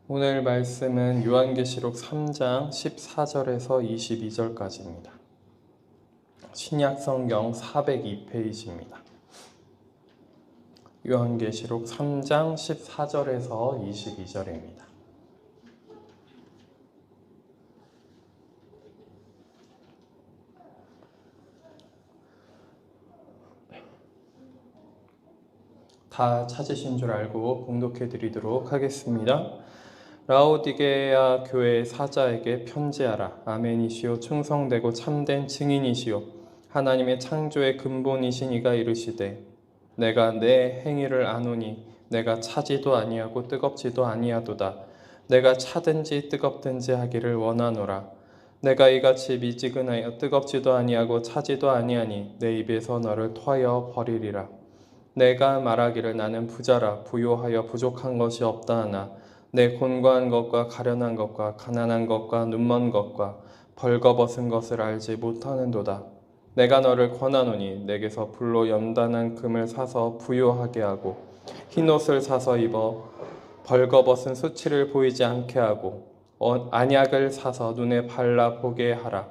오늘 말씀은 요한계시록 3장 14절에서 22절까지입니다. 신약성경 402페이지입니다. 요한계시록 3장 14절에서 22절입니다. 다 찾으신 줄 알고 봉독해 드리도록 하겠습니다. 라오디게아 교회 사자에게 편지하라. 아멘이시오. 충성되고 참된 증인이시오. 하나님의 창조의 근본이신 이가 이르시되 내가 내 행위를 아노니 내가 차지도 아니하고 뜨겁지도 아니하도다. 내가 차든지 뜨겁든지 하기를 원하노라. 내가 이같이 미지근하여 뜨겁지도 아니하고 차지도 아니하니 내 입에서 너를 토하여 버리리라. 내가 말하기를 나는 부자라 부요하여 부족한 것이 없다 하나 내 곤고한 것과 가련한 것과 가난한 것과 눈먼 것과 벌거벗은 것을 알지 못하는도다. 내가 너를 권하노니 내게서 불로 연단한 금을 사서 부요하게 하고 흰옷을 사서 입어 벌거벗은 수치를 보이지 않게 하고 안약을 사서 눈에 발라 보게 하라.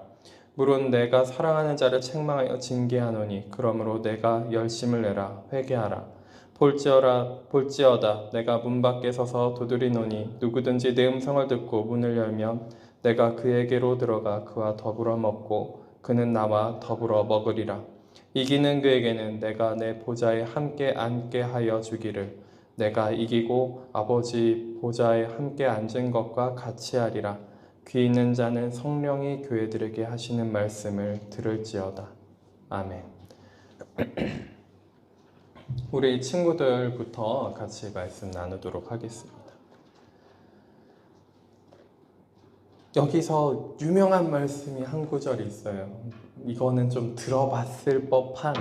물은 내가 사랑하는 자를 책망하여 징계하노니 그러므로 내가 열심을 내라 회개하라. 볼지어다 내가 문 밖에 서서 두드리노니 누구든지 내 음성을 듣고 문을 열면 내가 그에게로 들어가 그와 더불어 먹고 그는 나와 더불어 먹으리라. 이기는 그에게는 내가 내 보좌에 함께 앉게 하여 주기를 내가 이기고 아버지 보좌에 함께 앉은 것과 같이 하리라. 귀 있는 자는 성령이 교회들에게 하시는 말씀을 들을지어다. 아멘. 우리 친구들부터 같이 말씀 나누도록 하겠습니다. 여기서 유명한 말씀이 한 구절이 있어요. 이거는 좀 들어봤을 법한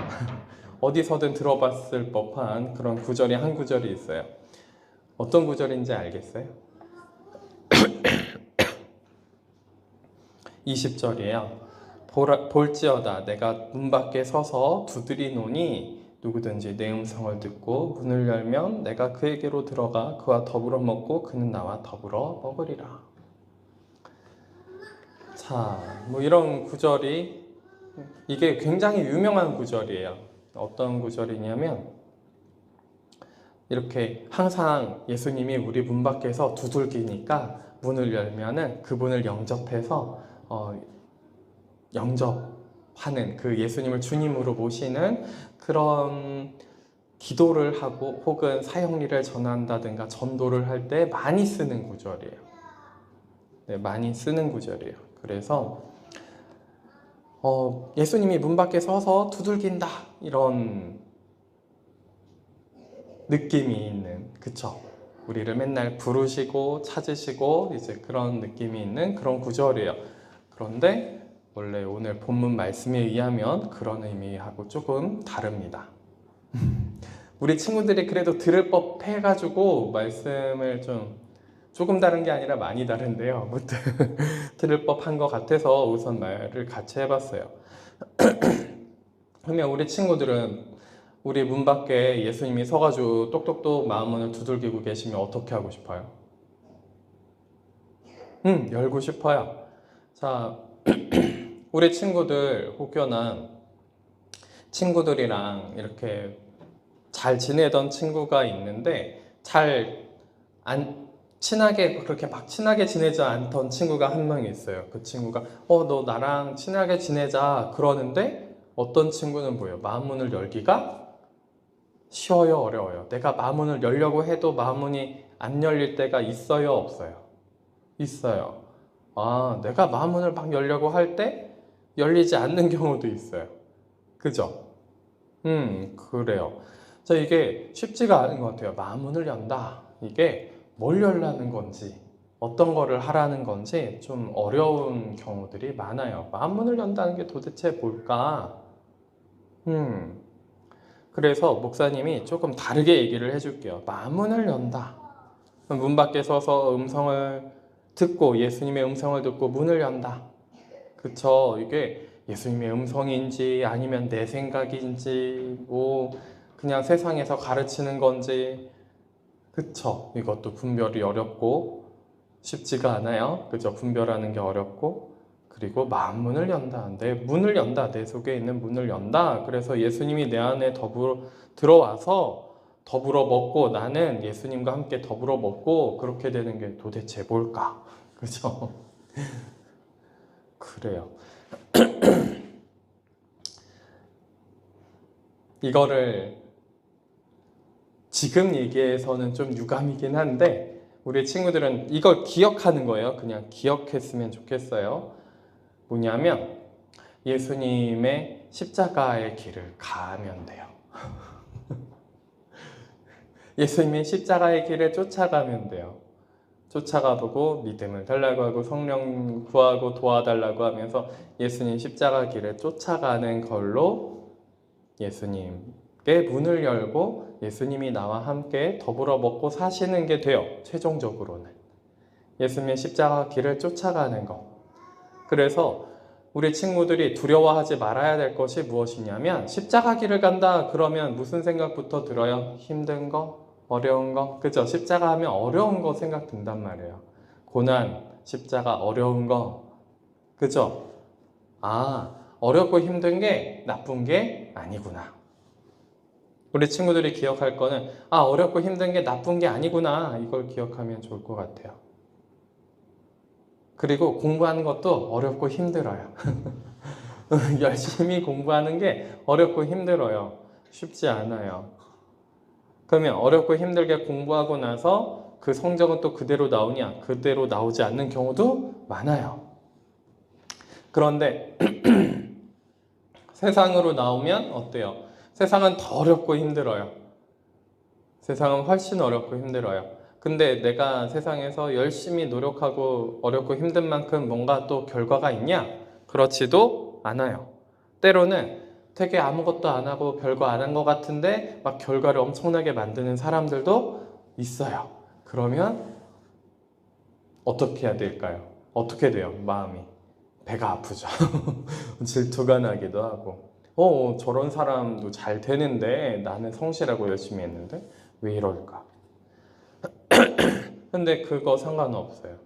어디서든 들어봤을 법한 그런 구절이 한 구절이 있어요. 어떤 구절인지 알겠어요? 20절이에요. 볼지어다 내가 문 밖에 서서 두드리노니 누구든지 내 음성을 듣고 문을 열면 내가 그에게로 들어가 그와 더불어 먹고 그는 나와 더불어 먹으리라. 자, 이런 구절이 이게 굉장히 유명한 구절이에요. 어떤 구절이냐면 이렇게 항상 예수님이 우리 문 밖에서 두들기니까 문을 열면은 그분을 영접해서 영접하는 그 예수님을 주님으로 모시는 그런 기도를 하고 혹은 사형리를 전한다든가 전도를 할 때 많이 쓰는 구절이에요. 네, 많이 쓰는 구절이에요. 그래서 예수님이 문 밖에 서서 두들긴다 이런 느낌이 있는, 그쵸? 우리를 맨날 부르시고 찾으시고 이제 그런 느낌이 있는 그런 구절이에요. 그런데 원래 오늘 본문 말씀에 의하면 그런 의미하고 조금 다릅니다. 우리 친구들이 그래도 들을 법 해가지고 말씀을 조금 다른 게 아니라 많이 다른데요. 아무튼 들을 법한 것 같아서 우선 말을 같이 해봤어요. 그러면 우리 친구들은 우리 문 밖에 예수님이 서가지고 똑똑똑 마음문을 두들기고 계시면 어떻게 하고 싶어요? 열고 싶어요. 자, 우리 친구들 혹여나 친구들이랑 이렇게 잘 지내던 친구가 있는데 그렇게 막 친하게 지내지 않던 친구가 한 명 있어요. 그 친구가 너 나랑 친하게 지내자 그러는데 어떤 친구는 뭐예요? 마음문을 열기가 쉬워요, 어려워요? 내가 마음문을 열려고 해도 마음문이 안 열릴 때가 있어요, 없어요? 있어요. 내가 마음문을 막 열려고 할 때 열리지 않는 경우도 있어요. 그죠? 그래요. 자, 이게 쉽지가 않은 것 같아요. 마음문을 연다. 이게 뭘 열라는 건지, 어떤 거를 하라는 건지 좀 어려운 경우들이 많아요. 마음문을 연다는 게 도대체 뭘까? 그래서 목사님이 조금 다르게 얘기를 해줄게요. 마음문을 연다. 문 밖에 서서 음성을 듣고 예수님의 음성을 듣고 문을 연다. 그쵸? 이게 예수님의 음성인지 아니면 내 생각인지 그냥 세상에서 가르치는 건지, 그쵸? 이것도 분별이 어렵고 쉽지가 않아요. 그죠? 분별하는 게 어렵고, 그리고 마음 문을 연다. 내 문을 연다. 내 속에 있는 문을 연다. 그래서 예수님이 내 안에 들어와서 더불어 먹고, 나는 예수님과 함께 더불어 먹고, 그렇게 되는 게 도대체 뭘까? 그죠? 그래요. 이거를 지금 얘기해서는 좀 유감이긴 한데, 우리 친구들은 이걸 기억하는 거예요. 그냥 기억했으면 좋겠어요. 뭐냐면 예수님의 십자가의 길을 가면 돼요. 예수님의 십자가의 길을 쫓아가면 돼요. 쫓아가보고 믿음을 달라고 하고 성령 구하고 도와달라고 하면서 예수님 십자가 길을 쫓아가는 걸로 예수님께 문을 열고 예수님이 나와 함께 더불어 먹고 사시는 게 돼요. 최종적으로는 예수님의 십자가 길을 쫓아가는 것. 그래서 우리 친구들이 두려워하지 말아야 될 것이 무엇이냐면, 십자가 길을 간다 그러면 무슨 생각부터 들어요? 힘든 거? 어려운 거? 그죠? 십자가 하면 어려운 거 생각 든단 말이에요. 고난, 십자가, 어려운 거. 그죠? 아, 어렵고 힘든 게 나쁜 게 아니구나. 우리 친구들이 기억할 거는, 아, 어렵고 힘든 게 나쁜 게 아니구나. 이걸 기억하면 좋을 것 같아요. 그리고 공부하는 것도 어렵고 힘들어요. 열심히 공부하는 게 어렵고 힘들어요. 쉽지 않아요. 그러면 어렵고 힘들게 공부하고 나서 그 성적은 또 그대로 나오냐? 그대로 나오지 않는 경우도 많아요. 그런데 세상으로 나오면 어때요? 세상은 더 어렵고 힘들어요. 세상은 훨씬 어렵고 힘들어요. 근데 내가 세상에서 열심히 노력하고 어렵고 힘든 만큼 뭔가 또 결과가 있냐? 그렇지도 않아요. 때로는 되게 아무것도 안 하고 별거 안 한 것 같은데 막 결과를 엄청나게 만드는 사람들도 있어요. 그러면 어떻게 해야 될까요? 어떻게 돼요? 마음이. 배가 아프죠. 질투가 나기도 하고. 저런 사람도 잘 되는데 나는 성실하고 열심히 했는데 왜 이럴까? 근데 그거 상관없어요.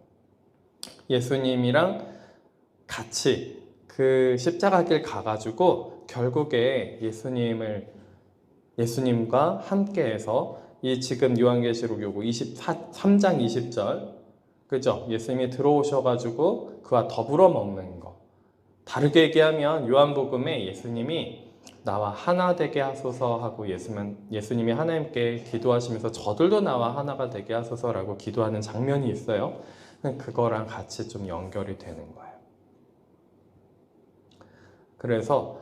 예수님이랑 같이 그 십자가 길 가가지고 결국에 예수님과 함께해서 이 지금 요한계시록 요거 23장 20절, 그죠? 예수님이 들어오셔가지고 그와 더불어 먹는 거. 다르게 얘기하면 요한복음에 예수님이 나와 하나 되게 하소서 하고 예수님이 하나님께 기도하시면서 저들도 나와 하나가 되게 하소서라고 기도하는 장면이 있어요. 그거랑 같이 좀 연결이 되는 거예요. 그래서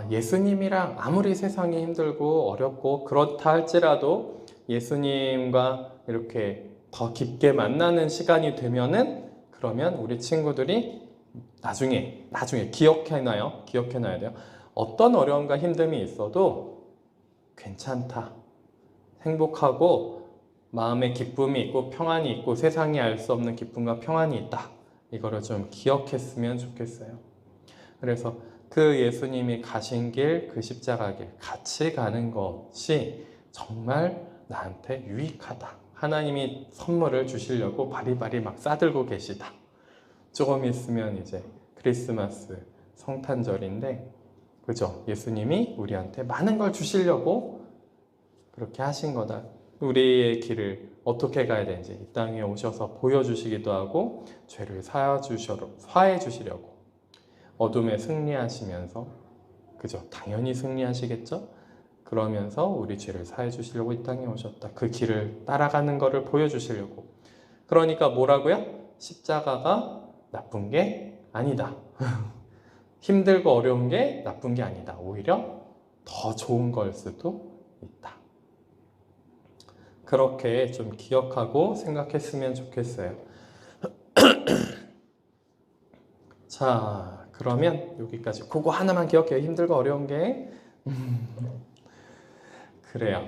예수님이랑 아무리 세상이 힘들고 어렵고 그렇다 할지라도 예수님과 이렇게 더 깊게 만나는 시간이 되면은, 그러면 우리 친구들이 나중에 기억해놔야 돼요. 어떤 어려움과 힘듦이 있어도 괜찮다. 행복하고 마음에 기쁨이 있고 평안이 있고 세상이 알 수 없는 기쁨과 평안이 있다. 이거를 좀 기억했으면 좋겠어요. 그래서 그 예수님이 가신 길, 그 십자가 길 같이 가는 것이 정말 나한테 유익하다. 하나님이 선물을 주시려고 바리바리 막 싸들고 계시다. 조금 있으면 이제 크리스마스 성탄절인데, 그죠? 예수님이 우리한테 많은 걸 주시려고 그렇게 하신 거다. 우리의 길을 어떻게 가야 되는지 이 땅에 오셔서 보여주시기도 하고, 죄를 사해 주시려고 어둠에 승리하시면서, 그죠? 당연히 승리하시겠죠? 그러면서 우리 죄를 사해 주시려고 이 땅에 오셨다. 그 길을 따라가는 것을 보여주시려고. 그러니까 뭐라고요? 십자가가 나쁜 게 아니다. 힘들고 어려운 게 나쁜 게 아니다. 오히려 더 좋은 걸 수도 있다. 그렇게 좀 기억하고 생각했으면 좋겠어요. 자, 그러면 여기까지. 그거 하나만 기억해요. 힘들고 어려운 게. 그래요.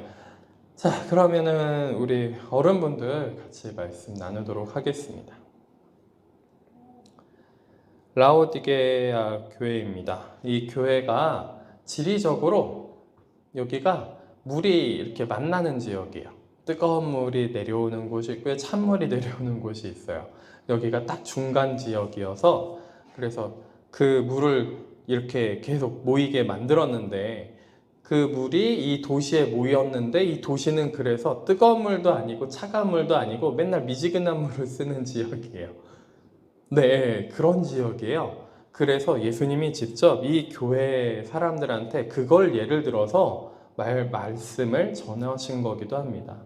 자, 그러면은 우리 어른분들 같이 말씀 나누도록 하겠습니다. 라오디게아 교회입니다. 이 교회가 지리적으로 여기가 물이 이렇게 만나는 지역이에요. 뜨거운 물이 내려오는 곳이 있고요. 찬물이 내려오는 곳이 있어요. 여기가 딱 중간 지역이어서 그래서 그 물을 이렇게 계속 모이게 만들었는데 그 물이 이 도시에 모였는데 이 도시는 그래서 뜨거운 물도 아니고 차가운 물도 아니고 맨날 미지근한 물을 쓰는 지역이에요. 네, 그런 지역이에요. 그래서 예수님이 직접 이 교회 사람들한테 그걸 예를 들어서 말씀을 전하신 거기도 합니다.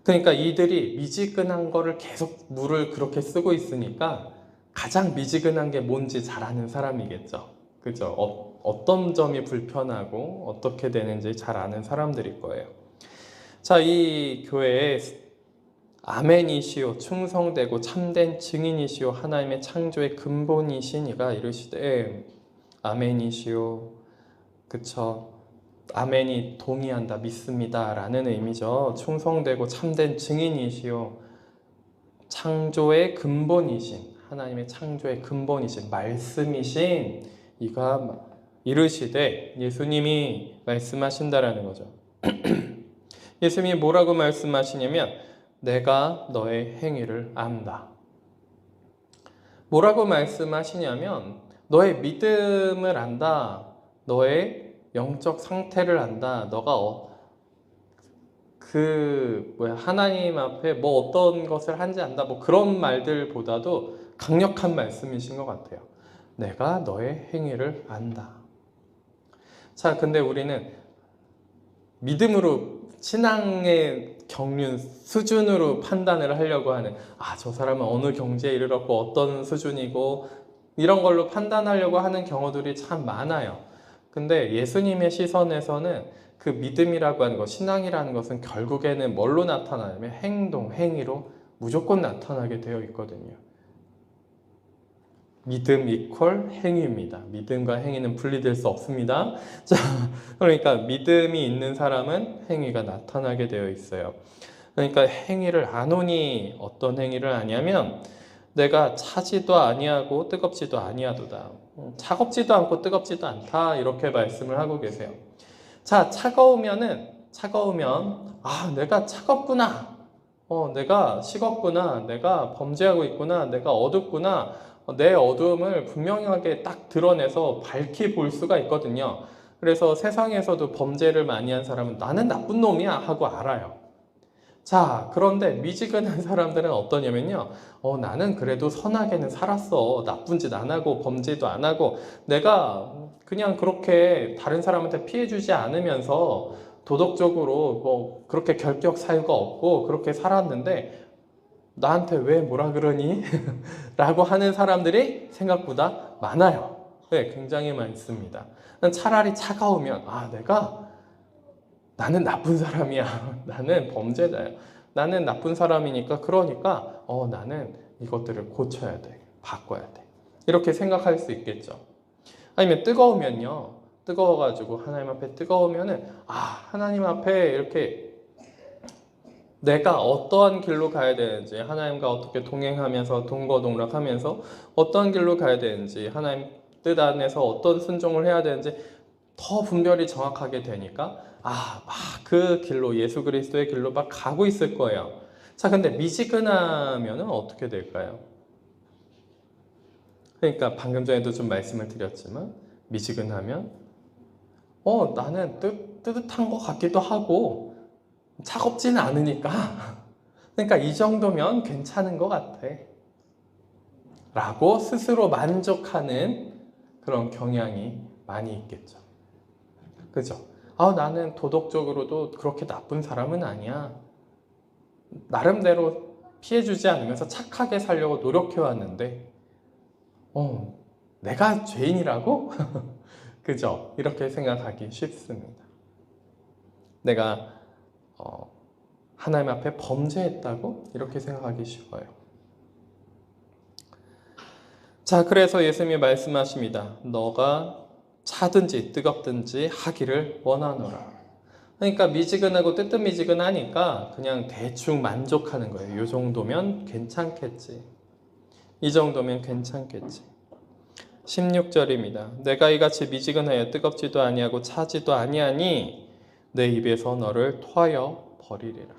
그러니까 이들이 미지근한 거를 계속 물을 그렇게 쓰고 있으니까 가장 미지근한 게 뭔지 잘 아는 사람이겠죠. 그죠? 어떤 점이 불편하고 어떻게 되는지 잘 아는 사람들일 거예요. 자, 이 교회에 아멘이시오 충성되고 참된 증인이시오 하나님의 창조의 근본이신 이가 이르시되 아멘이시오 그쵸 아멘이 동의한다 믿습니다 라는 의미죠. 충성되고 참된 증인이시오 창조의 근본이신 하나님의 창조의 근본이신 말씀이신 이가 이르시되 예수님이 말씀하신다라는 거죠. 예수님이 뭐라고 말씀하시냐면 내가 너의 행위를 안다. 뭐라고 말씀하시냐면 너의 믿음을 안다. 너의 영적 상태를 안다. 너가 하나님 앞에 뭐 어떤 것을 한지 안다. 뭐 그런 말들보다도 강력한 말씀이신 것 같아요. 내가 너의 행위를 안다. 자, 근데 우리는 믿음으로 신앙의 경륜 수준으로 판단을 하려고 하는 저 사람은 어느 경지에 이르렀고 어떤 수준이고 이런 걸로 판단하려고 하는 경우들이 참 많아요. 근데 예수님의 시선에서는 그 믿음이라고 하는 것, 신앙이라는 것은 결국에는 뭘로 나타나냐면 행동, 행위로 무조건 나타나게 되어 있거든요. 믿음 이퀄 행위입니다. 믿음과 행위는 분리될 수 없습니다. 자, 그러니까 믿음이 있는 사람은 행위가 나타나게 되어 있어요. 그러니까 행위를 아노니 어떤 행위를 하냐면 내가 차지도 아니하고 뜨겁지도 아니하도다. 차갑지도 않고 뜨겁지도 않다 이렇게 말씀을 하고 계세요. 자, 차가우면 내가 차갑구나. 내가 식었구나. 내가 범죄하고 있구나. 내가 어둡구나. 내 어두움을 분명하게 딱 드러내서 밝히 볼 수가 있거든요. 그래서 세상에서도 범죄를 많이 한 사람은 나는 나쁜 놈이야 하고 알아요. 자, 그런데 미지근한 사람들은 어떠냐면요. 나는 그래도 선하게는 살았어. 나쁜 짓 안 하고 범죄도 안 하고 내가 그냥 그렇게 다른 사람한테 피해 주지 않으면서 도덕적으로 뭐 그렇게 결격 사유가 없고 그렇게 살았는데 나한테 왜 뭐라 그러니? 라고 하는 사람들이 생각보다 많아요. 네, 굉장히 많습니다. 차라리 차가우면 나는 나쁜 사람이야. 나는 범죄자야. 나는 나쁜 사람이니까 그러니까 나는 이것들을 고쳐야 돼. 바꿔야 돼. 이렇게 생각할 수 있겠죠. 아니면 뜨거우면요. 뜨거워가지고 하나님 앞에 뜨거우면은 하나님 앞에 이렇게 내가 어떠한 길로 가야 되는지 하나님과 어떻게 동행하면서 동거동락하면서 어떤 길로 가야 되는지 하나님 뜻 안에서 어떤 순종을 해야 되는지 더 분별이 정확하게 되니까 막 그 길로 예수 그리스도의 길로 막 가고 있을 거예요. 자, 근데 미지근하면은 어떻게 될까요? 그러니까 방금 전에도 좀 말씀을 드렸지만 미지근하면 나는 뜨뜻한 것 같기도 하고 차갑지는 않으니까 그러니까 이 정도면 괜찮은 것 같아 라고 스스로 만족하는 그런 경향이 많이 있겠죠. 그죠? 나는 도덕적으로도 그렇게 나쁜 사람은 아니야. 나름대로 피해주지 않으면서 착하게 살려고 노력해왔는데 내가 죄인이라고? 그죠? 이렇게 생각하기 쉽습니다. 내가 하나님 앞에 범죄했다고? 이렇게 생각하기 쉬워요. 자, 그래서 예수님이 말씀하십니다. 너가 차든지 뜨겁든지 하기를 원하노라. 그러니까 미지근하고 뜨뜻미지근하니까 그냥 대충 만족하는 거예요. 이 정도면 괜찮겠지. 이 정도면 괜찮겠지. 16절입니다. 내가 이같이 미지근하여 뜨겁지도 아니하고 차지도 아니하니 내 입에서 너를 토하여 버리리라.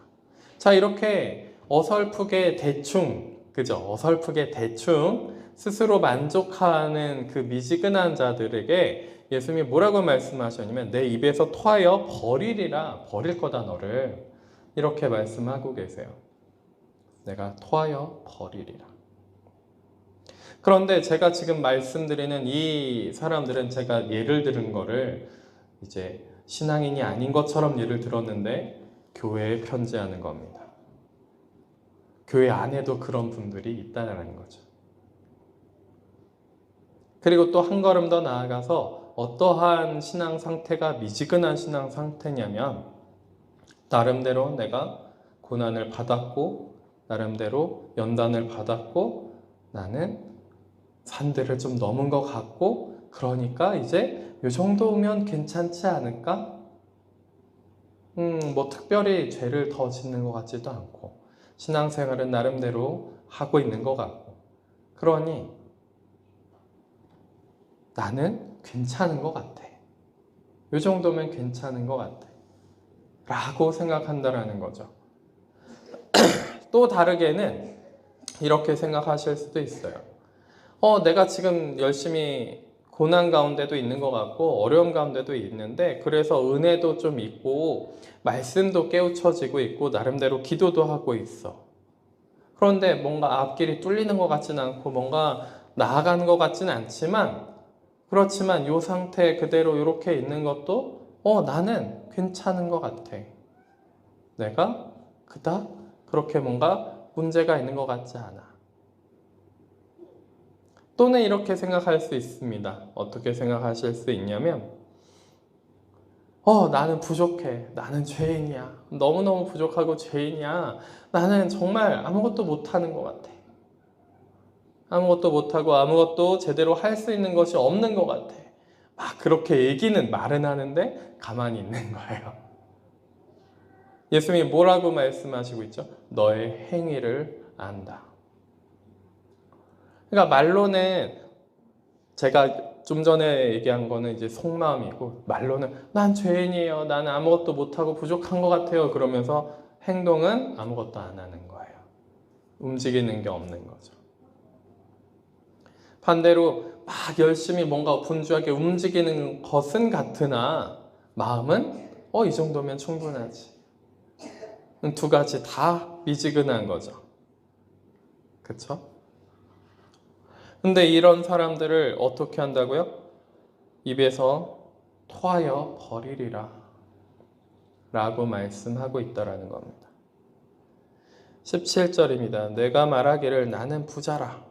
자, 이렇게 어설프게 대충, 그죠? 어설프게 대충 스스로 만족하는 그 미지근한 자들에게 예수님이 뭐라고 말씀하셨냐면 내 입에서 토하여 버리리라. 버릴 거다 너를. 이렇게 말씀하고 계세요. 내가 토하여 버리리라. 그런데 제가 지금 말씀드리는 이 사람들은 제가 예를 들은 거를 이제 신앙인이 아닌 것처럼 예를 들었는데 교회에 편지하는 겁니다. 교회 안에도 그런 분들이 있다는 거죠. 그리고 또 한 걸음 더 나아가서 어떠한 신앙 상태가 미지근한 신앙 상태냐면 나름대로 내가 고난을 받았고 나름대로 연단을 받았고 나는 산들을 좀 넘은 것 같고 그러니까 이제 이 정도면 괜찮지 않을까? 뭐 특별히 죄를 더 짓는 것 같지도 않고 신앙생활은 나름대로 하고 있는 것 같고 그러니 나는 괜찮은 것 같아. 이 정도면 괜찮은 것 같아. 라고 생각한다라는 거죠. 또 다르게는 이렇게 생각하실 수도 있어요. 내가 지금 열심히 고난 가운데도 있는 것 같고 어려움 가운데도 있는데 그래서 은혜도 좀 있고 말씀도 깨우쳐지고 있고 나름대로 기도도 하고 있어. 그런데 뭔가 앞길이 뚫리는 것 같지는 않고 뭔가 나아가는 것 같지는 않지만 그렇지만 이 상태 그대로 이렇게 있는 것도 나는 괜찮은 것 같아. 내가 그닥 그렇게 뭔가 문제가 있는 것 같지 않아. 또는 이렇게 생각할 수 있습니다. 어떻게 생각하실 수 있냐면 나는 부족해. 나는 죄인이야. 너무너무 부족하고 죄인이야. 나는 정말 아무것도 못하는 것 같아. 아무것도 못하고 아무것도 제대로 할 수 있는 것이 없는 것 같아. 막 그렇게 얘기는 말은 하는데 가만히 있는 거예요. 예수님이 뭐라고 말씀하시고 있죠? 너의 행위를 안다. 그러니까 말로는 제가 좀 전에 얘기한 거는 이제 속마음이고 말로는 난 죄인이에요. 나는 아무것도 못하고 부족한 것 같아요. 그러면서 행동은 아무것도 안 하는 거예요. 움직이는 게 없는 거죠. 반대로 막 열심히 뭔가 분주하게 움직이는 것은 같으나 마음은 이 정도면 충분하지. 두 가지 다 미지근한 거죠. 그쵸? 근데 이런 사람들을 어떻게 한다고요? 입에서 토하여 버리리라 라고 말씀하고 있다라는 겁니다. 17절입니다. 내가 말하기를 나는 부자라.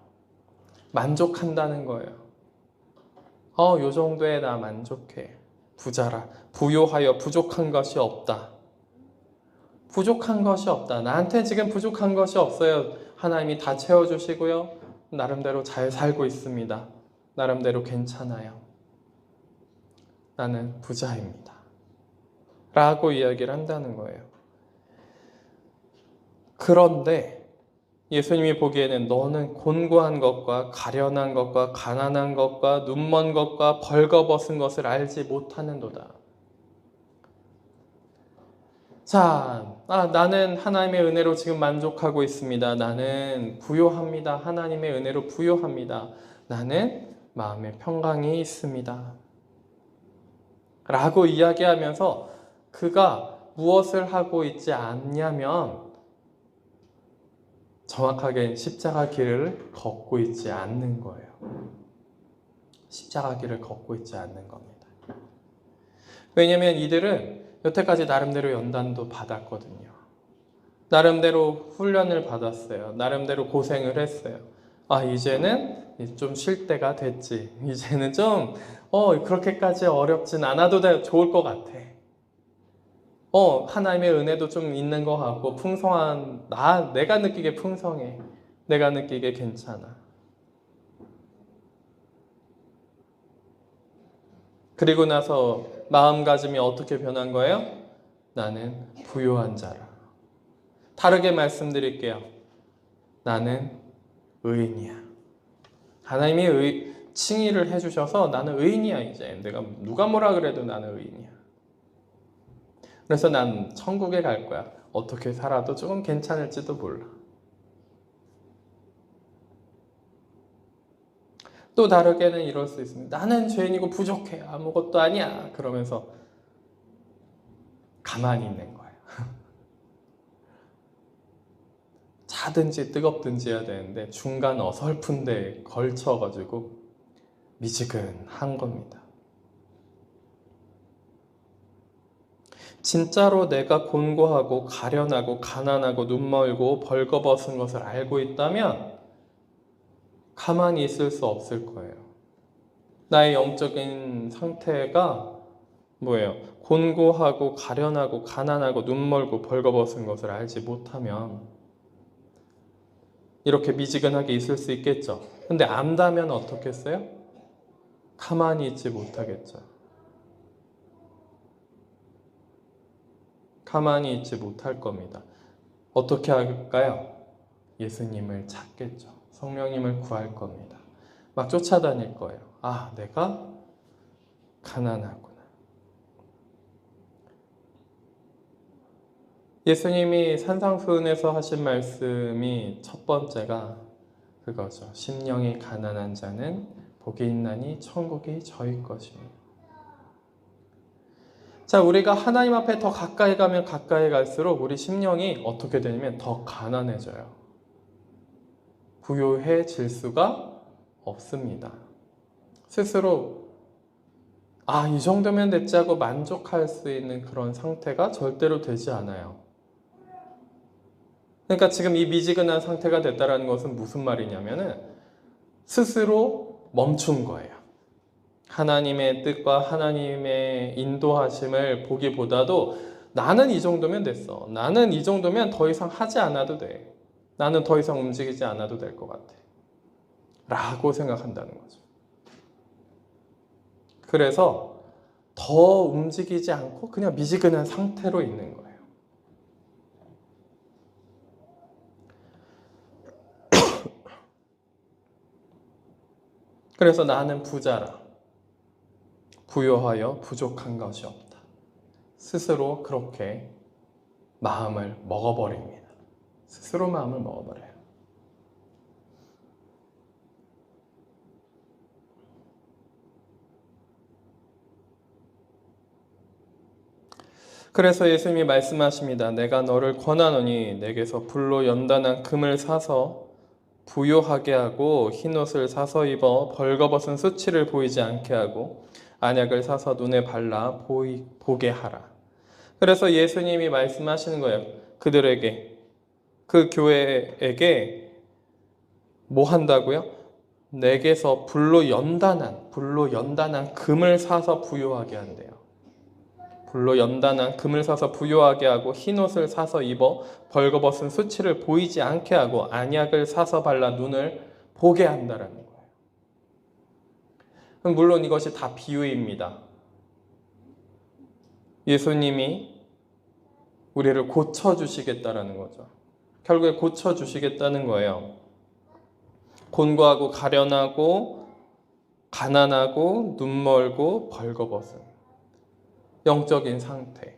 만족한다는 거예요. 요 정도에 나 만족해. 부자라. 부요하여 부족한 것이 없다. 부족한 것이 없다. 나한테 지금 부족한 것이 없어요. 하나님이 다 채워주시고요. 나름대로 잘 살고 있습니다. 나름대로 괜찮아요. 나는 부자입니다. 라고 이야기를 한다는 거예요. 그런데 예수님이 보기에는 너는 곤고한 것과 가련한 것과 가난한 것과 눈먼 것과 벌거벗은 것을 알지 못하는도다. 자, 나는 하나님의 은혜로 지금 만족하고 있습니다. 나는 부요합니다. 하나님의 은혜로 부요합니다. 나는 마음의 평강이 있습니다. 라고 이야기하면서 그가 무엇을 하고 있지 않냐면 정확하게 십자가 길을 걷고 있지 않는 거예요. 십자가 길을 걷고 있지 않는 겁니다. 왜냐하면 이들은 여태까지 나름대로 연단도 받았거든요. 나름대로 훈련을 받았어요. 나름대로 고생을 했어요. 이제는 좀 쉴 때가 됐지. 이제는 좀 그렇게까지 어렵진 않아도 좋을 것 같아. 하나님의 은혜도 좀 있는 것 같고 풍성한 내가 느끼기에 풍성해. 내가 느끼기에 괜찮아. 그리고 나서 마음가짐이 어떻게 변한 거예요? 나는 부요한 자라. 다르게 말씀드릴게요. 나는 의인이야. 하나님이 칭의를 해주셔서 나는 의인이야. 이제 내가 누가 뭐라 그래도 나는 의인이야. 그래서 난 천국에 갈 거야. 어떻게 살아도 조금 괜찮을지도 몰라. 또 다르게는 이럴 수 있습니다. 나는 죄인이고 부족해. 아무것도 아니야. 그러면서 가만히 있는 거예요. 차든지 뜨겁든지 해야 되는데 중간 어설픈 데에 걸쳐가지고 미지근한 겁니다. 진짜로 내가 곤고하고 가련하고 가난하고 눈멀고 벌거벗은 것을 알고 있다면 가만히 있을 수 없을 거예요. 나의 영적인 상태가 뭐예요? 곤고하고 가련하고 가난하고 눈멀고 벌거벗은 것을 알지 못하면 이렇게 미지근하게 있을 수 있겠죠. 근데 안다면 어떻겠어요? 가만히 있지 못하겠죠. 가만히 있지 못할 겁니다. 어떻게 할까요? 예수님을 찾겠죠. 성령님을 구할 겁니다. 막 쫓아다닐 거예요. 아, 내가 가난하구나. 예수님이 산상수훈에서 하신 말씀이 첫 번째가 그거죠. 심령이 가난한 자는 복이 있나니 천국이 저희 것입니다. 자, 우리가 하나님 앞에 더 가까이 가면 가까이 갈수록 우리 심령이 어떻게 되냐면 더 가난해져요. 부유해질 수가 없습니다. 스스로 이 정도면 됐지 하고 만족할 수 있는 그런 상태가 절대로 되지 않아요. 그러니까 지금 이 미지근한 상태가 됐다는 것은 무슨 말이냐면은 스스로 멈춘 거예요. 하나님의 뜻과 하나님의 인도하심을 보기보다도 나는 이 정도면 됐어. 나는 이 정도면 더 이상 하지 않아도 돼. 나는 더 이상 움직이지 않아도 될 것 같아. 라고 생각한다는 거죠. 그래서 더 움직이지 않고 그냥 미지근한 상태로 있는 거예요. 그래서 나는 부자라. 부요하여 부족한 것이 없다. 스스로 그렇게 마음을 먹어버립니다. 스스로 마음을 먹어버려요. 그래서 예수님이 말씀하십니다. 내가 너를 권하노니 내게서 불로 연단한 금을 사서 부요하게 하고 흰옷을 사서 입어 벌거벗은 수치를 보이지 않게 하고 안약을 사서 눈에 발라 보게 하라. 그래서 예수님이 말씀하시는 거예요. 그들에게, 그 교회에게 뭐 한다고요? 내게서 불로 연단한 금을 사서 부요하게 한대요. 불로 연단한 금을 사서 부요하게 하고 흰옷을 사서 입어 벌거벗은 수치를 보이지 않게 하고 안약을 사서 발라 눈을 보게 한다라는 거예요. 물론 이것이 다 비유입니다. 예수님이 우리를 고쳐주시겠다라는 거죠. 결국에 고쳐주시겠다는 거예요. 곤고하고 가련하고 가난하고 눈멀고 벌거벗은 영적인 상태.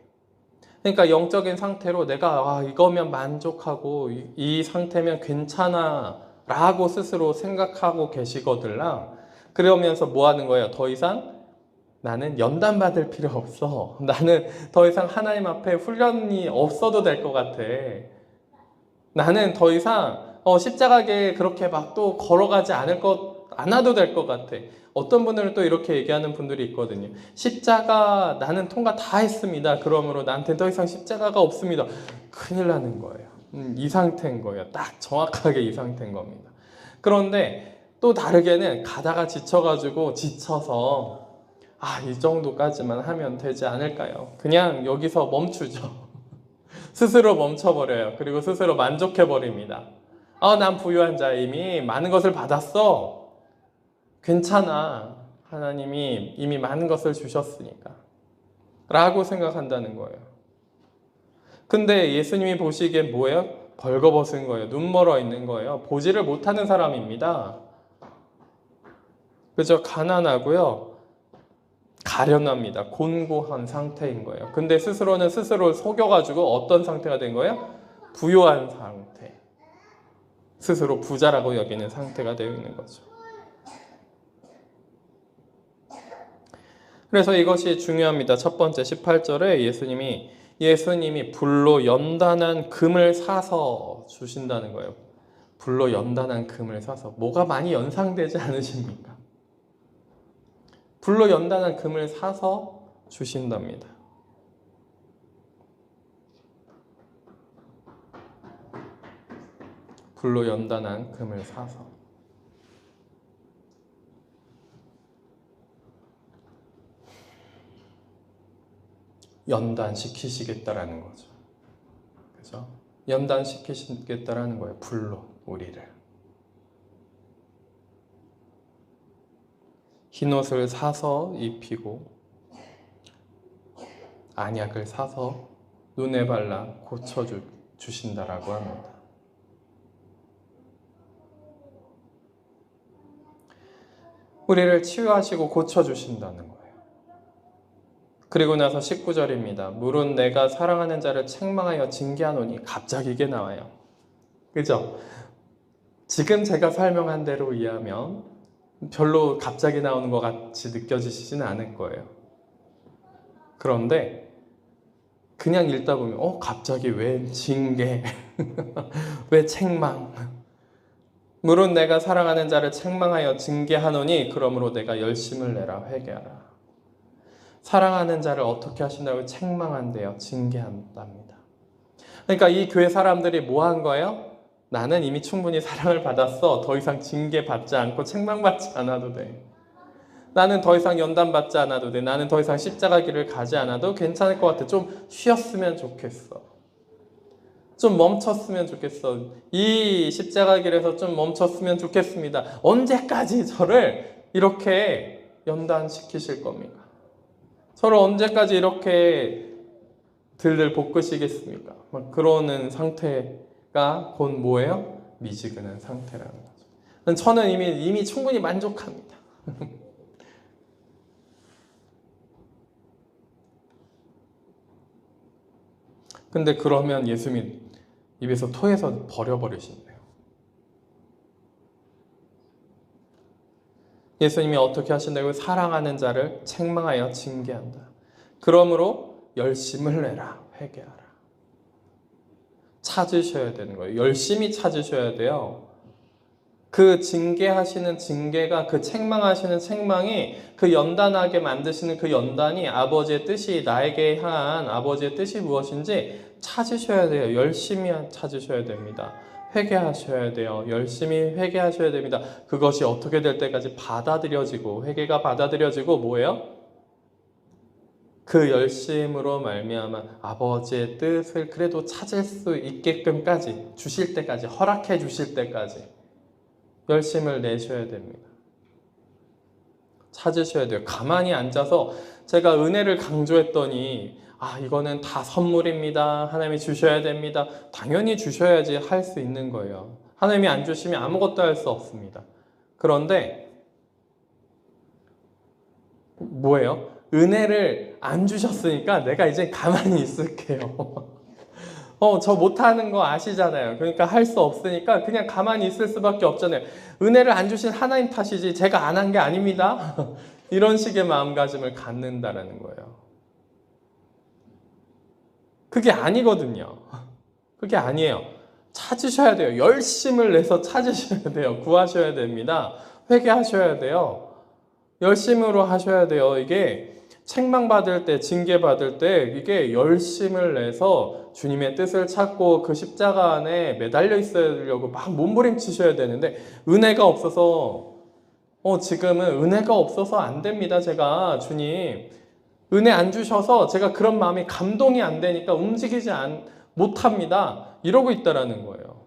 그러니까 영적인 상태로 내가 이거면 만족하고 이 상태면 괜찮아 라고 스스로 생각하고 계시거들랑 그러면서 뭐 하는 거예요? 더 이상 나는 연단받을 필요 없어. 나는 더 이상 하나님 앞에 훈련이 없어도 될 것 같아. 나는 더 이상 십자가에 그렇게 막 또 걸어가지 않아도 될 것 같아. 어떤 분들은 또 이렇게 얘기하는 분들이 있거든요. 십자가 나는 통과 다 했습니다. 그러므로 나한테 더 이상 십자가가 없습니다. 큰일 나는 거예요. 이 상태인 거예요. 딱 정확하게 이 상태인 겁니다. 그런데 또 다르게는 가다가 지쳐서 이 정도까지만 하면 되지 않을까요? 그냥 여기서 멈추죠. 스스로 멈춰버려요. 그리고 스스로 만족해버립니다. 난 부유한 자 이미 많은 것을 받았어. 괜찮아. 하나님이 이미 많은 것을 주셨으니까. 라고 생각한다는 거예요. 근데 예수님이 보시기엔 뭐예요? 벌거벗은 거예요. 눈 멀어 있는 거예요. 보지를 못하는 사람입니다. 그죠? 가난하고요. 가련합니다. 곤고한 상태인 거예요. 근데 스스로는 스스로를 속여가지고 어떤 상태가 된 거예요? 부유한 상태. 스스로 부자라고 여기는 상태가 되어 있는 거죠. 그래서 이것이 중요합니다. 첫 번째 18절에 예수님이 불로 연단한 금을 사서 주신다는 거예요. 불로 연단한 금을 사서. 뭐가 많이 연상되지 않으십니까? 불로 연단한 금을 사서 주신답니다. 불로 연단한 금을 사서. 연단시키시겠다라는 거죠. 그죠? 연단시키시겠다라는 거예요. 불로 우리를. 흰옷을 사서 입히고 안약을 사서 눈에 발라 고쳐주신다라고 합니다. 우리를 치유하시고 고쳐주신다는 거예요. 그리고 나서 19절입니다. 물은 내가 사랑하는 자를 책망하여 징계하노니. 갑자기 이게 나와요. 그죠? 지금 제가 설명한 대로 이해하면 별로 갑자기 나오는 것 같이 느껴지시지는 않을 거예요. 그런데 그냥 읽다 보면 갑자기 왜 징계? 왜 책망? 물은 내가 사랑하는 자를 책망하여 징계하노니 그러므로 내가 열심을 내라 회개하라. 사랑하는 자를 어떻게 하신다고? 책망한대요. 징계한답니다. 그러니까 이 교회 사람들이 뭐 한 거예요? 나는 이미 충분히 사랑을 받았어. 더 이상 징계받지 않고 책망받지 않아도 돼. 나는 더 이상 연단받지 않아도 돼. 나는 더 이상 십자가 길을 가지 않아도 괜찮을 것 같아. 좀 쉬었으면 좋겠어. 좀 멈췄으면 좋겠어. 이 십자가 길에서 좀 멈췄으면 좋겠습니다. 언제까지 저를 이렇게 연단시키실 겁니까? 저를 언제까지 이렇게 들들 볶으시겠습니까? 막 그러는 상태가 곧 뭐예요? 미지근한 상태라는 거죠. 저는 이미 충분히 만족합니다. 근데 그러면 예수님이 입에서 토해서 버려버리신대요. 예수님이 어떻게 하신다고요? 사랑하는 자를 책망하여 징계한다. 그러므로 열심을 내라, 회개하라. 찾으셔야 되는 거예요. 열심히 찾으셔야 돼요. 그 징계하시는 징계가, 그 책망하시는 책망이, 그 연단하게 만드시는 그 연단이 아버지의 뜻이, 나에게 향한 아버지의 뜻이 무엇인지 찾으셔야 돼요. 열심히 찾으셔야 됩니다. 회개하셔야 돼요. 열심히 회개하셔야 됩니다. 그것이 어떻게 될 때까지 받아들여지고, 회개가 받아들여지고 뭐예요? 그 열심으로 말미암아 아버지의 뜻을 그래도 찾을 수 있게끔까지, 주실 때까지, 허락해 주실 때까지 열심을 내셔야 됩니다. 찾으셔야 돼요. 가만히 앉아서 제가 은혜를 강조했더니 이거는 다 선물입니다. 하나님이 주셔야 됩니다. 당연히 주셔야지 할 수 있는 거예요. 하나님이 안 주시면 아무것도 할 수 없습니다. 그런데 뭐예요? 은혜를 안 주셨으니까 내가 이제 가만히 있을게요. 저 못하는 거 아시잖아요. 그러니까 할 수 없으니까 그냥 가만히 있을 수밖에 없잖아요. 은혜를 안 주신 하나님 탓이지 제가 안 한 게 아닙니다. 이런 식의 마음가짐을 갖는다라는 거예요. 그게 아니거든요. 그게 아니에요. 찾으셔야 돼요. 열심을 내서 찾으셔야 돼요. 구하셔야 됩니다. 회개하셔야 돼요. 열심으로 하셔야 돼요. 이게 책망받을 때, 징계받을 때 이게 열심을 내서 주님의 뜻을 찾고 그 십자가 안에 매달려 있으려고 막 몸부림치셔야 되는데 은혜가 없어서 지금은 은혜가 없어서 안 됩니다. 제가 주님 은혜 안 주셔서 제가 그런 마음이 감동이 안 되니까 움직이지 못합니다. 이러고 있다라는 거예요.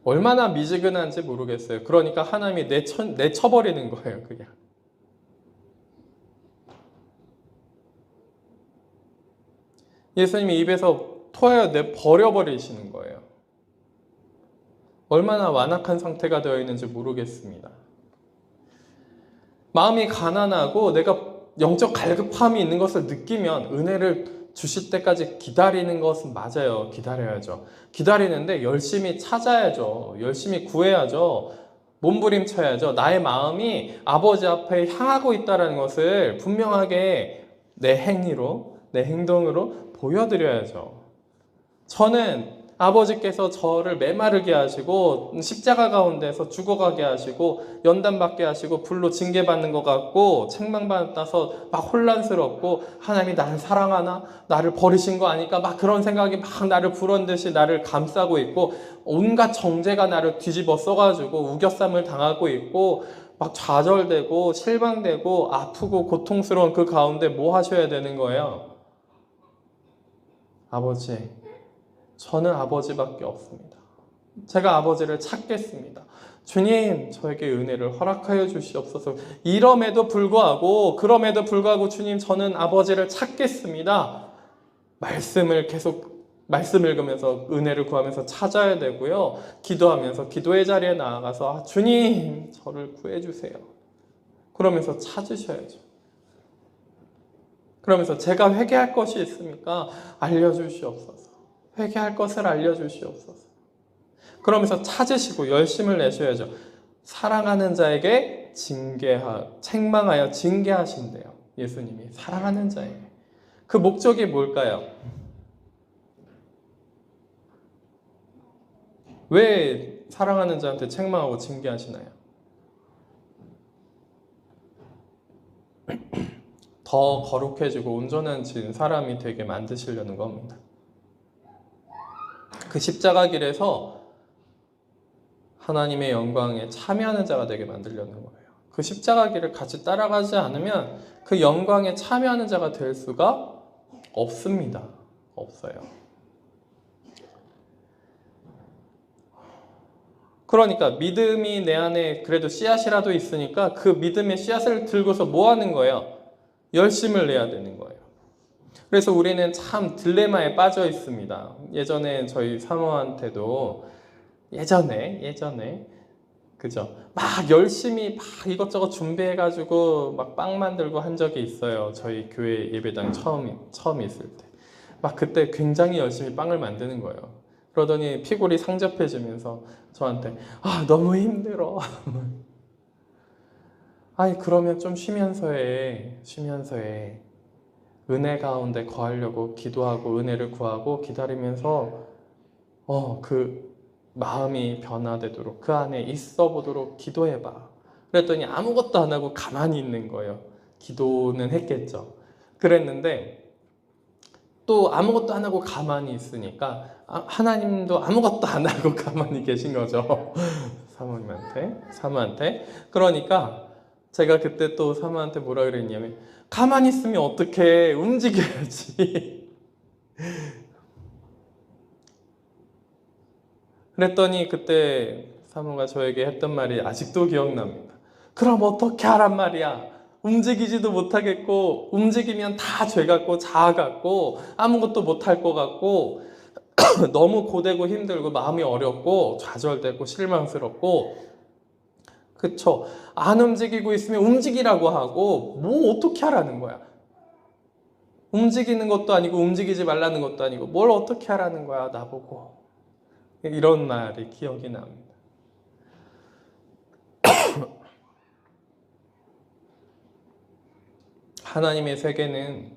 얼마나 미지근한지 모르겠어요. 그러니까 하나님이 내쳐버리는 거예요. 그냥. 예수님이 입에서 토하여 버려버리시는 거예요. 얼마나 완악한 상태가 되어 있는지 모르겠습니다. 마음이 가난하고 내가 영적 갈급함이 있는 것을 느끼면 은혜를 주실 때까지 기다리는 것은 맞아요. 기다려야죠. 기다리는데 열심히 찾아야죠. 열심히 구해야죠. 몸부림쳐야죠. 나의 마음이 아버지 앞에 향하고 있다는 것을 분명하게 내 행위로, 내 행동으로 보여드려야죠. 저는 아버지께서 저를 메마르게 하시고 십자가 가운데서 죽어가게 하시고 연단받게 하시고 불로 징계받는 것 같고 책망받아서 막 혼란스럽고 하나님이 나를 사랑하나? 나를 버리신 거 아닐까? 막 그런 생각이 막 나를 불어넣듯이 나를 감싸고 있고 온갖 정죄가 나를 뒤집어 써가지고 우겨쌈을 당하고 있고 막 좌절되고 실망되고 아프고 고통스러운 그 가운데 뭐 하셔야 되는 거예요? 아버지, 저는 아버지밖에 없습니다. 제가 아버지를 찾겠습니다. 주님, 저에게 은혜를 허락하여 주시옵소서. 그럼에도 불구하고 주님, 저는 아버지를 찾겠습니다. 말씀 읽으면서 은혜를 구하면서 찾아야 되고요. 기도하면서 기도의 자리에 나아가서 주님, 저를 구해주세요. 그러면서 찾으셔야죠. 그러면서 제가 회개할 것이 있습니까? 알려주시옵소서. 회개할 것을 알려주시옵소서. 그러면서 찾으시고 열심을 내셔야죠. 사랑하는 자에게 책망하여 징계하신대요. 예수님이 사랑하는 자에게. 그 목적이 뭘까요? 왜 사랑하는 자한테 책망하고 징계하시나요? 더 거룩해지고 온전한 사람이 되게 만드시려는 겁니다. 그 십자가 길에서 하나님의 영광에 참여하는 자가 되게 만들려는 거예요. 그 십자가 길을 같이 따라가지 않으면 그 영광에 참여하는 자가 될 수가 없습니다. 없어요. 그러니까 믿음이 내 안에 그래도 씨앗이라도 있으니까 그 믿음의 씨앗을 들고서 뭐 하는 거예요? 열심을 내야 되는 거예요. 그래서 우리는 참 딜레마에 빠져 있습니다. 예전에 저희 사모한테도 예전에 그죠? 막 열심히 막 이것저것 준비해가지고 막 빵 만들고 한 적이 있어요. 저희 교회 예배당 처음 있을 때. 막 그때 굉장히 열심히 빵을 만드는 거예요. 그러더니 피골이 상접해지면서 저한테 너무 힘들어. 아니 그러면 좀 쉬면서 해. 은혜 가운데 거하려고 기도하고 은혜를 구하고 기다리면서 그 마음이 변화되도록 그 안에 있어 보도록 기도해봐. 그랬더니 아무것도 안 하고 가만히 있는 거예요. 기도는 했겠죠. 그랬는데 또 아무것도 안 하고 가만히 있으니까 하나님도 아무것도 안 하고 가만히 계신 거죠. 사모한테. 그러니까 제가 그때 또 사모한테 뭐라 그랬냐면 가만히 있으면 어떡해, 움직여야지. 그랬더니 그때 사모가 저에게 했던 말이 아직도 기억납니다. 그럼 어떻게 하란 말이야? 움직이지도 못하겠고 움직이면 다 죄 같고 자아 같고 아무것도 못할 것 같고 너무 고되고 힘들고 마음이 어렵고 좌절되고 실망스럽고 그쵸? 안 움직이고 있으면 움직이라고 하고 뭐 어떻게 하라는 거야? 움직이는 것도 아니고 움직이지 말라는 것도 아니고 뭘 어떻게 하라는 거야 나보고. 이런 말이 기억이 납니다. 하나님의 세계는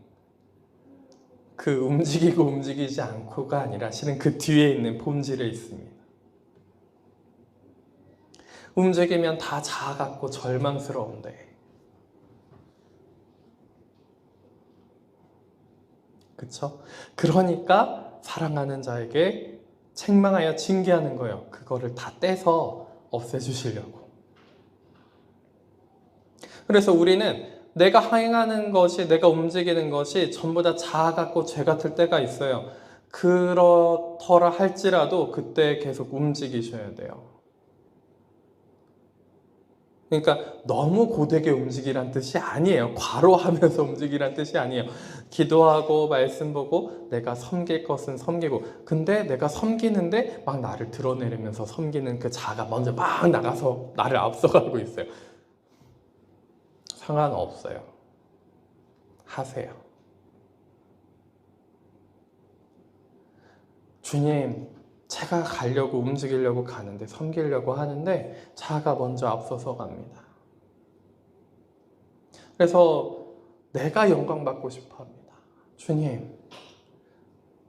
그 움직이고 움직이지 않고가 아니라 실은 그 뒤에 있는 본질에 있습니다. 움직이면 다 자아 같고 절망스러운데 그쵸? 그러니까 사랑하는 자에게 책망하여 징계하는 거예요. 그거를 다 떼서 없애주시려고. 그래서 우리는 내가 행하는 것이, 내가 움직이는 것이 전부 다 자아 같고 죄 같을 때가 있어요. 그렇더라 할지라도 그때 계속 움직이셔야 돼요. 그러니까 너무 고되게 움직이란 뜻이 아니에요. 과로하면서 움직이란 뜻이 아니에요. 기도하고 말씀 보고 내가 섬길 것은 섬기고, 근데 내가 섬기는데 막 나를 드러내려면서 섬기는 그 자가 먼저 막 나가서 나를 앞서가고 있어요. 상관없어요. 하세요. 주님, 제가 가려고 움직이려고 가는데, 섬기려고 하는데 자가 먼저 앞서서 갑니다. 그래서 내가 영광 받고 싶어 합니다. 주님,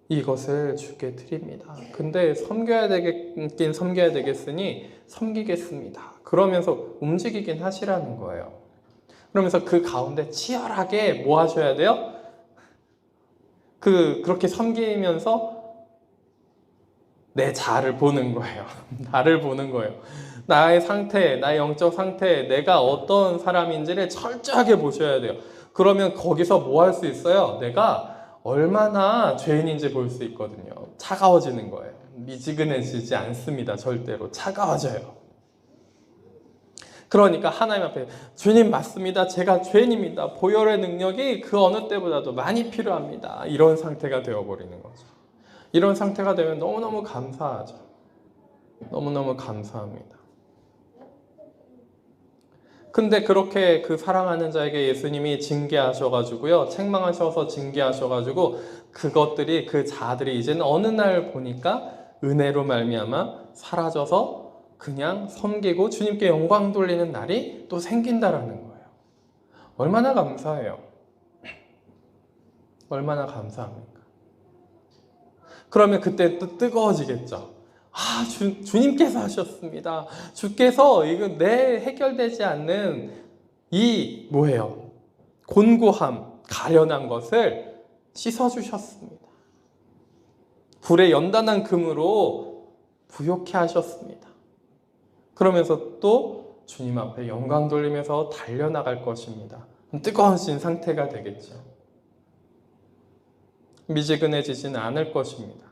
이것을 주께 드립니다. 근데 섬겨야 되겠긴 섬겨야 되겠으니 섬기겠습니다. 그러면서 움직이긴 하시라는 거예요. 그러면서 그 가운데 치열하게 뭐 하셔야 돼요? 그렇게 섬기면서 내 자아를 보는 거예요. 나를 보는 거예요. 나의 상태, 나의 영적 상태, 내가 어떤 사람인지를 철저하게 보셔야 돼요. 그러면 거기서 뭐 할 수 있어요? 내가 얼마나 죄인인지 볼 수 있거든요. 차가워지는 거예요. 미지근해지지 않습니다. 절대로. 차가워져요. 그러니까 하나님 앞에 주님 맞습니다. 제가 죄인입니다. 보혈의 능력이 그 어느 때보다도 많이 필요합니다. 이런 상태가 되어버리는 거죠. 이런 상태가 되면 너무너무 감사하죠. 너무너무 감사합니다. 근데 그렇게 그 사랑하는 자에게 예수님이 징계하셔가지고요, 책망하셔서 징계하셔가지고 그것들이, 그 자들이 이제는 어느 날 보니까 은혜로 말미암아 사라져서 그냥 섬기고 주님께 영광 돌리는 날이 또 생긴다라는 거예요. 얼마나 감사해요. 얼마나 감사합니까? 그러면 그때 또 뜨거워지겠죠. 아, 주님께서 하셨습니다. 주께서 이거 내 해결되지 않는 이 뭐예요? 곤고함, 가련한 것을 씻어주셨습니다. 불에 연단한 금으로 부욕케 하셨습니다. 그러면서 또 주님 앞에 영광 돌리면서 달려나갈 것입니다. 뜨거워진 상태가 되겠죠. 미지근해지지는 않을 것입니다.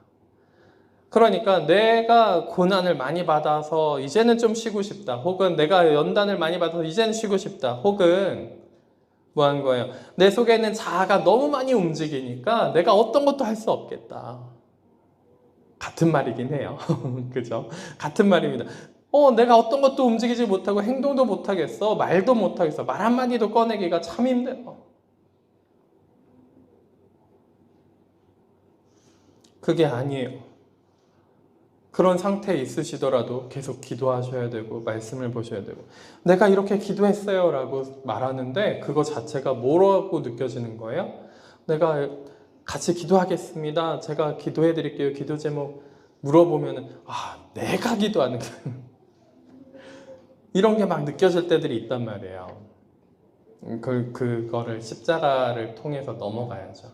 그러니까 내가 고난을 많이 받아서 이제는 좀 쉬고 싶다, 혹은 내가 연단을 많이 받아서 이제는 쉬고 싶다, 혹은 뭐 한 거예요? 내 속에 있는 자아가 너무 많이 움직이니까 내가 어떤 것도 할 수 없겠다. 같은 말이긴 해요. 그죠? 같은 말입니다. 내가 어떤 것도 움직이지 못하고 행동도 못하겠어, 말도 못하겠어, 말 한마디도 꺼내기가 참 힘들어. 그게 아니에요. 그런 상태에 있으시더라도 계속 기도하셔야 되고 말씀을 보셔야 되고, 내가 이렇게 기도했어요 라고 말하는데 그거 자체가 뭐라고 느껴지는 거예요? 내가 같이 기도하겠습니다, 제가 기도해 드릴게요, 기도 제목 물어보면 내가 기도하는 거예요. 이런 게 막 느껴질 때들이 있단 말이에요. 그거를 십자가를 통해서 넘어가야죠.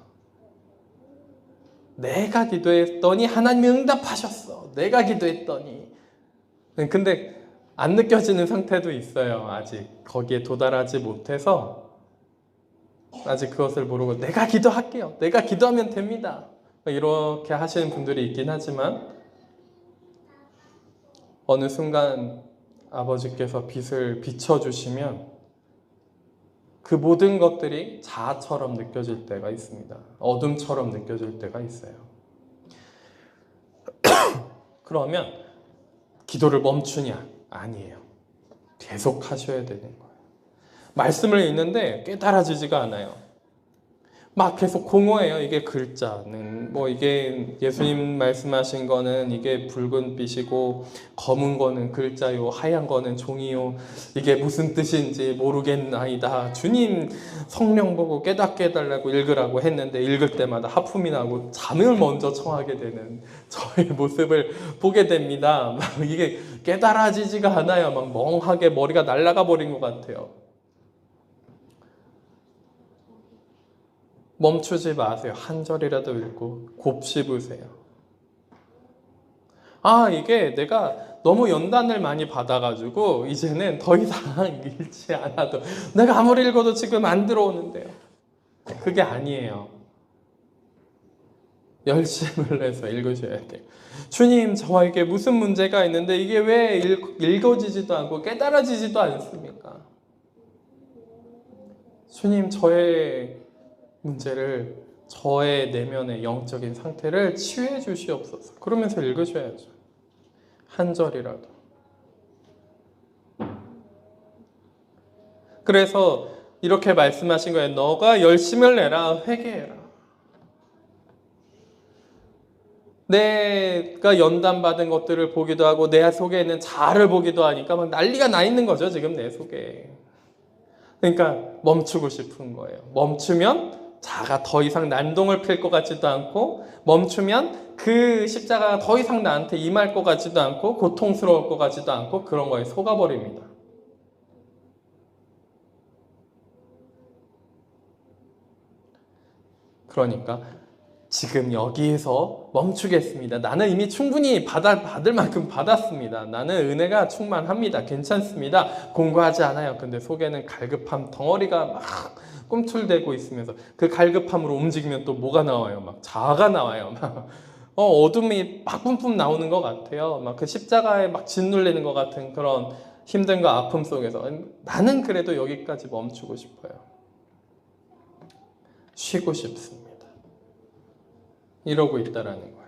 내가 기도했더니 하나님이 응답하셨어. 내가 기도했더니. 근데 안 느껴지는 상태도 있어요. 아직 거기에 도달하지 못해서 아직 그것을 모르고 내가 기도할게요, 내가 기도하면 됩니다, 이렇게 하시는 분들이 있긴 하지만 어느 순간 아버지께서 빛을 비춰주시면 그 모든 것들이 자아처럼 느껴질 때가 있습니다. 어둠처럼 느껴질 때가 있어요. 그러면 기도를 멈추냐? 아니에요. 계속 하셔야 되는 거예요. 말씀을 읽는데 깨달아지지가 않아요. 막 계속 공허해요. 이게 글자는 뭐, 이게 예수님 말씀하신 거는 이게 붉은 빛이고 검은 거는 글자요, 하얀 거는 종이요, 이게 무슨 뜻인지 모르겠나이다. 주님 성령 보고 깨닫게 해달라고 읽으라고 했는데 읽을 때마다 하품이 나고 잠을 먼저 청하게 되는 저의 모습을 보게 됩니다. 막 이게 깨달아지지가 않아요. 막 멍하게 머리가 날아가 버린 것 같아요. 멈추지 마세요. 한 절이라도 읽고 곱씹으세요. 이게 내가 너무 연단을 많이 받아가지고 이제는 더 이상 읽지 않아도, 내가 아무리 읽어도 지금 안 들어오는데요. 그게 아니에요. 열심을 내서 읽으셔야 돼요. 주님, 저에게 무슨 문제가 있는데 이게 왜 읽어지지도 않고 깨달아지지도 않습니까? 주님, 저의 문제를, 저의 내면의 영적인 상태를 치유해 주시옵소서. 그러면서 읽으셔야죠. 한 절이라도. 그래서 이렇게 말씀하신 거예요. 너가 열심을 내라, 회개해라. 내가 연단받은 것들을 보기도 하고 내 속에 있는 자아를 보기도 하니까 막 난리가 나 있는 거죠, 지금 내 속에. 그러니까 멈추고 싶은 거예요. 멈추면 자아가 더 이상 난동을 필 것 같지도 않고, 멈추면 그 십자가가 더 이상 나한테 임할 것 같지도 않고, 고통스러울 것 같지도 않고, 그런 거에 속아버립니다. 그러니까 지금 여기에서 멈추겠습니다. 나는 이미 충분히 받을 만큼 받았습니다. 나는 은혜가 충만합니다. 괜찮습니다. 공부하지 않아요. 근데 속에는 갈급함 덩어리가 막 꿈틀대고 있으면서 그 갈급함으로 움직이면 또 뭐가 나와요? 막 자아가 나와요. 막 어둠이 막 뿜뿜 나오는 것 같아요. 막 그 십자가에 막 짓눌리는 것 같은 그런 힘듦과 아픔 속에서 나는 그래도 여기까지 멈추고 싶어요. 쉬고 싶습니다. 이러고 있다라는 거예요.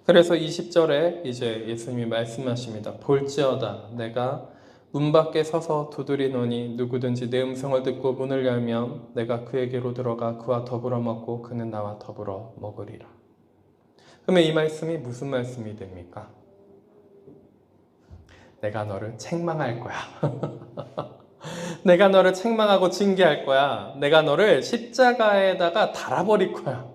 그래서 20절에 이제 예수님이 말씀하십니다. 볼지어다 내가 문 밖에 서서 두드리노니 누구든지 내 음성을 듣고 문을 열면 내가 그에게로 들어가 그와 더불어 먹고 그는 나와 더불어 먹으리라. 그러면 이 말씀이 무슨 말씀이 됩니까? 내가 너를 책망할 거야. 내가 너를 책망하고 징계할 거야. 내가 너를 십자가에다가 달아버릴 거야.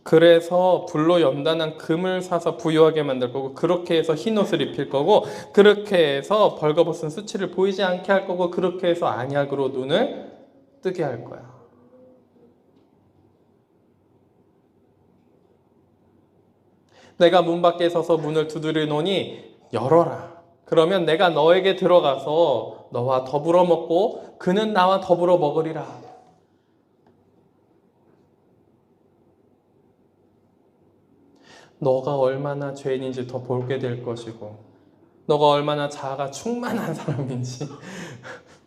그래서 불로 연단한 금을 사서 부유하게 만들 거고, 그렇게 해서 흰옷을 입힐 거고, 그렇게 해서 벌거벗은 수치를 보이지 않게 할 거고, 그렇게 해서 안약으로 눈을 뜨게 할 거야. 내가 문 밖에 서서 문을 두드리노니 열어라. 그러면 내가 너에게 들어가서 너와 더불어 먹고 그는 나와 더불어 먹으리라. 너가 얼마나 죄인인지 더 보게 될 것이고, 너가 얼마나 자아가 충만한 사람인지.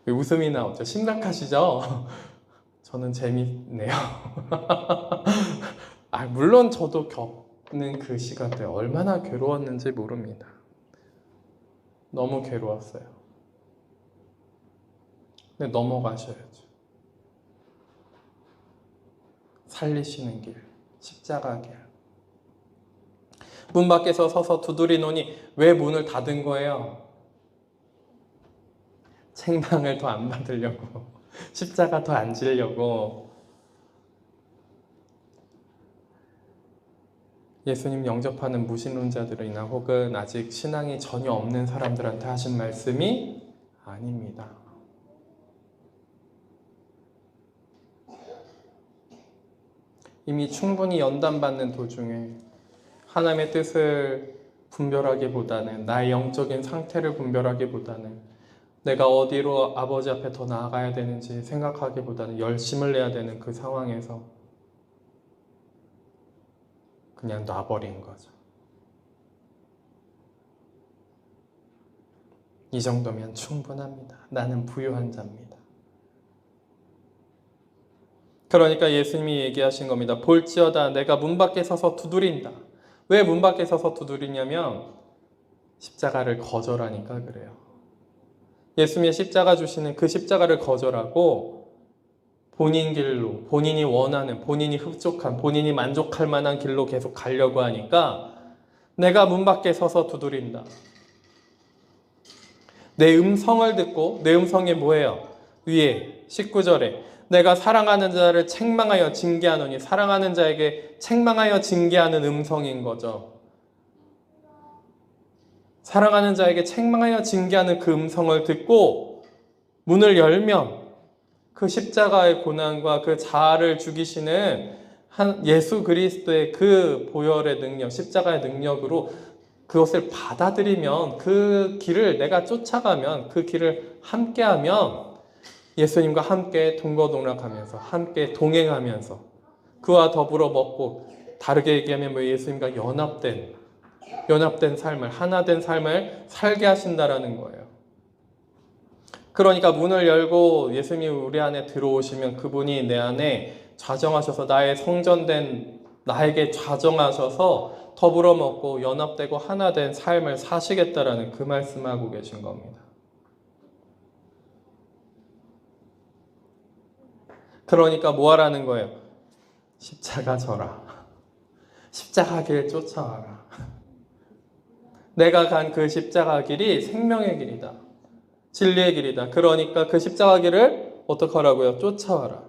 웃음이 나오죠. 심각하시죠? 저는 재밌네요. 물론 저도 겪는 그 시간대 얼마나 괴로웠는지 모릅니다. 너무 괴로웠어요. 근데 넘어가셔야죠. 살리시는 길, 십자가 길. 문 밖에서 서서 두드리노니 왜 문을 닫은 거예요? 책망을 더 안 받으려고, 십자가 더 안 지려고. 예수님 영접하는 무신론자들이나 혹은 아직 신앙이 전혀 없는 사람들한테 하신 말씀이 아닙니다. 이미 충분히 연단받는 도중에 하나님의 뜻을 분별하기보다는, 나의 영적인 상태를 분별하기보다는, 내가 어디로 아버지 앞에 더 나아가야 되는지 생각하기보다는 열심을 내야 되는 그 상황에서 그냥 놔버린 거죠. 이 정도면 충분합니다. 나는 부유한 자입니다. 그러니까 예수님이 얘기하신 겁니다. 볼지어다 내가 문 밖에 서서 두드린다. 왜 문 밖에 서서 두드리냐면 십자가를 거절하니까 그래요. 예수님의 십자가 주시는 그 십자가를 거절하고 본인 길로, 본인이 원하는, 본인이 흡족한, 본인이 만족할 만한 길로 계속 가려고 하니까 내가 문 밖에 서서 두드린다. 내 음성을 듣고, 내 음성이 뭐예요? 위에 19절에 내가 사랑하는 자를 책망하여 징계하노니, 사랑하는 자에게 책망하여 징계하는 음성인 거죠. 사랑하는 자에게 책망하여 징계하는 그 음성을 듣고 문을 열면 그 십자가의 고난과 그 자아를 죽이시는 예수 그리스도의 그 보혈의 능력, 십자가의 능력으로 그것을 받아들이면, 그 길을 내가 쫓아가면, 그 길을 함께하면 예수님과 함께 동거동락하면서, 함께 동행하면서, 그와 더불어 먹고, 다르게 얘기하면 예수님과 연합된 삶을, 하나된 삶을 살게 하신다라는 거예요. 그러니까 문을 열고 예수님이 우리 안에 들어오시면 그분이 내 안에 좌정하셔서, 나의 성전된 나에게 좌정하셔서 더불어 먹고 연합되고 하나된 삶을 사시겠다라는 그 말씀하고 계신 겁니다. 그러니까 뭐 하라는 거예요? 십자가 져라. 십자가 길 쫓아와라. 내가 간 그 십자가 길이 생명의 길이다. 진리의 길이다. 그러니까 그 십자가 길을 어떻게 하라고요? 쫓아와라.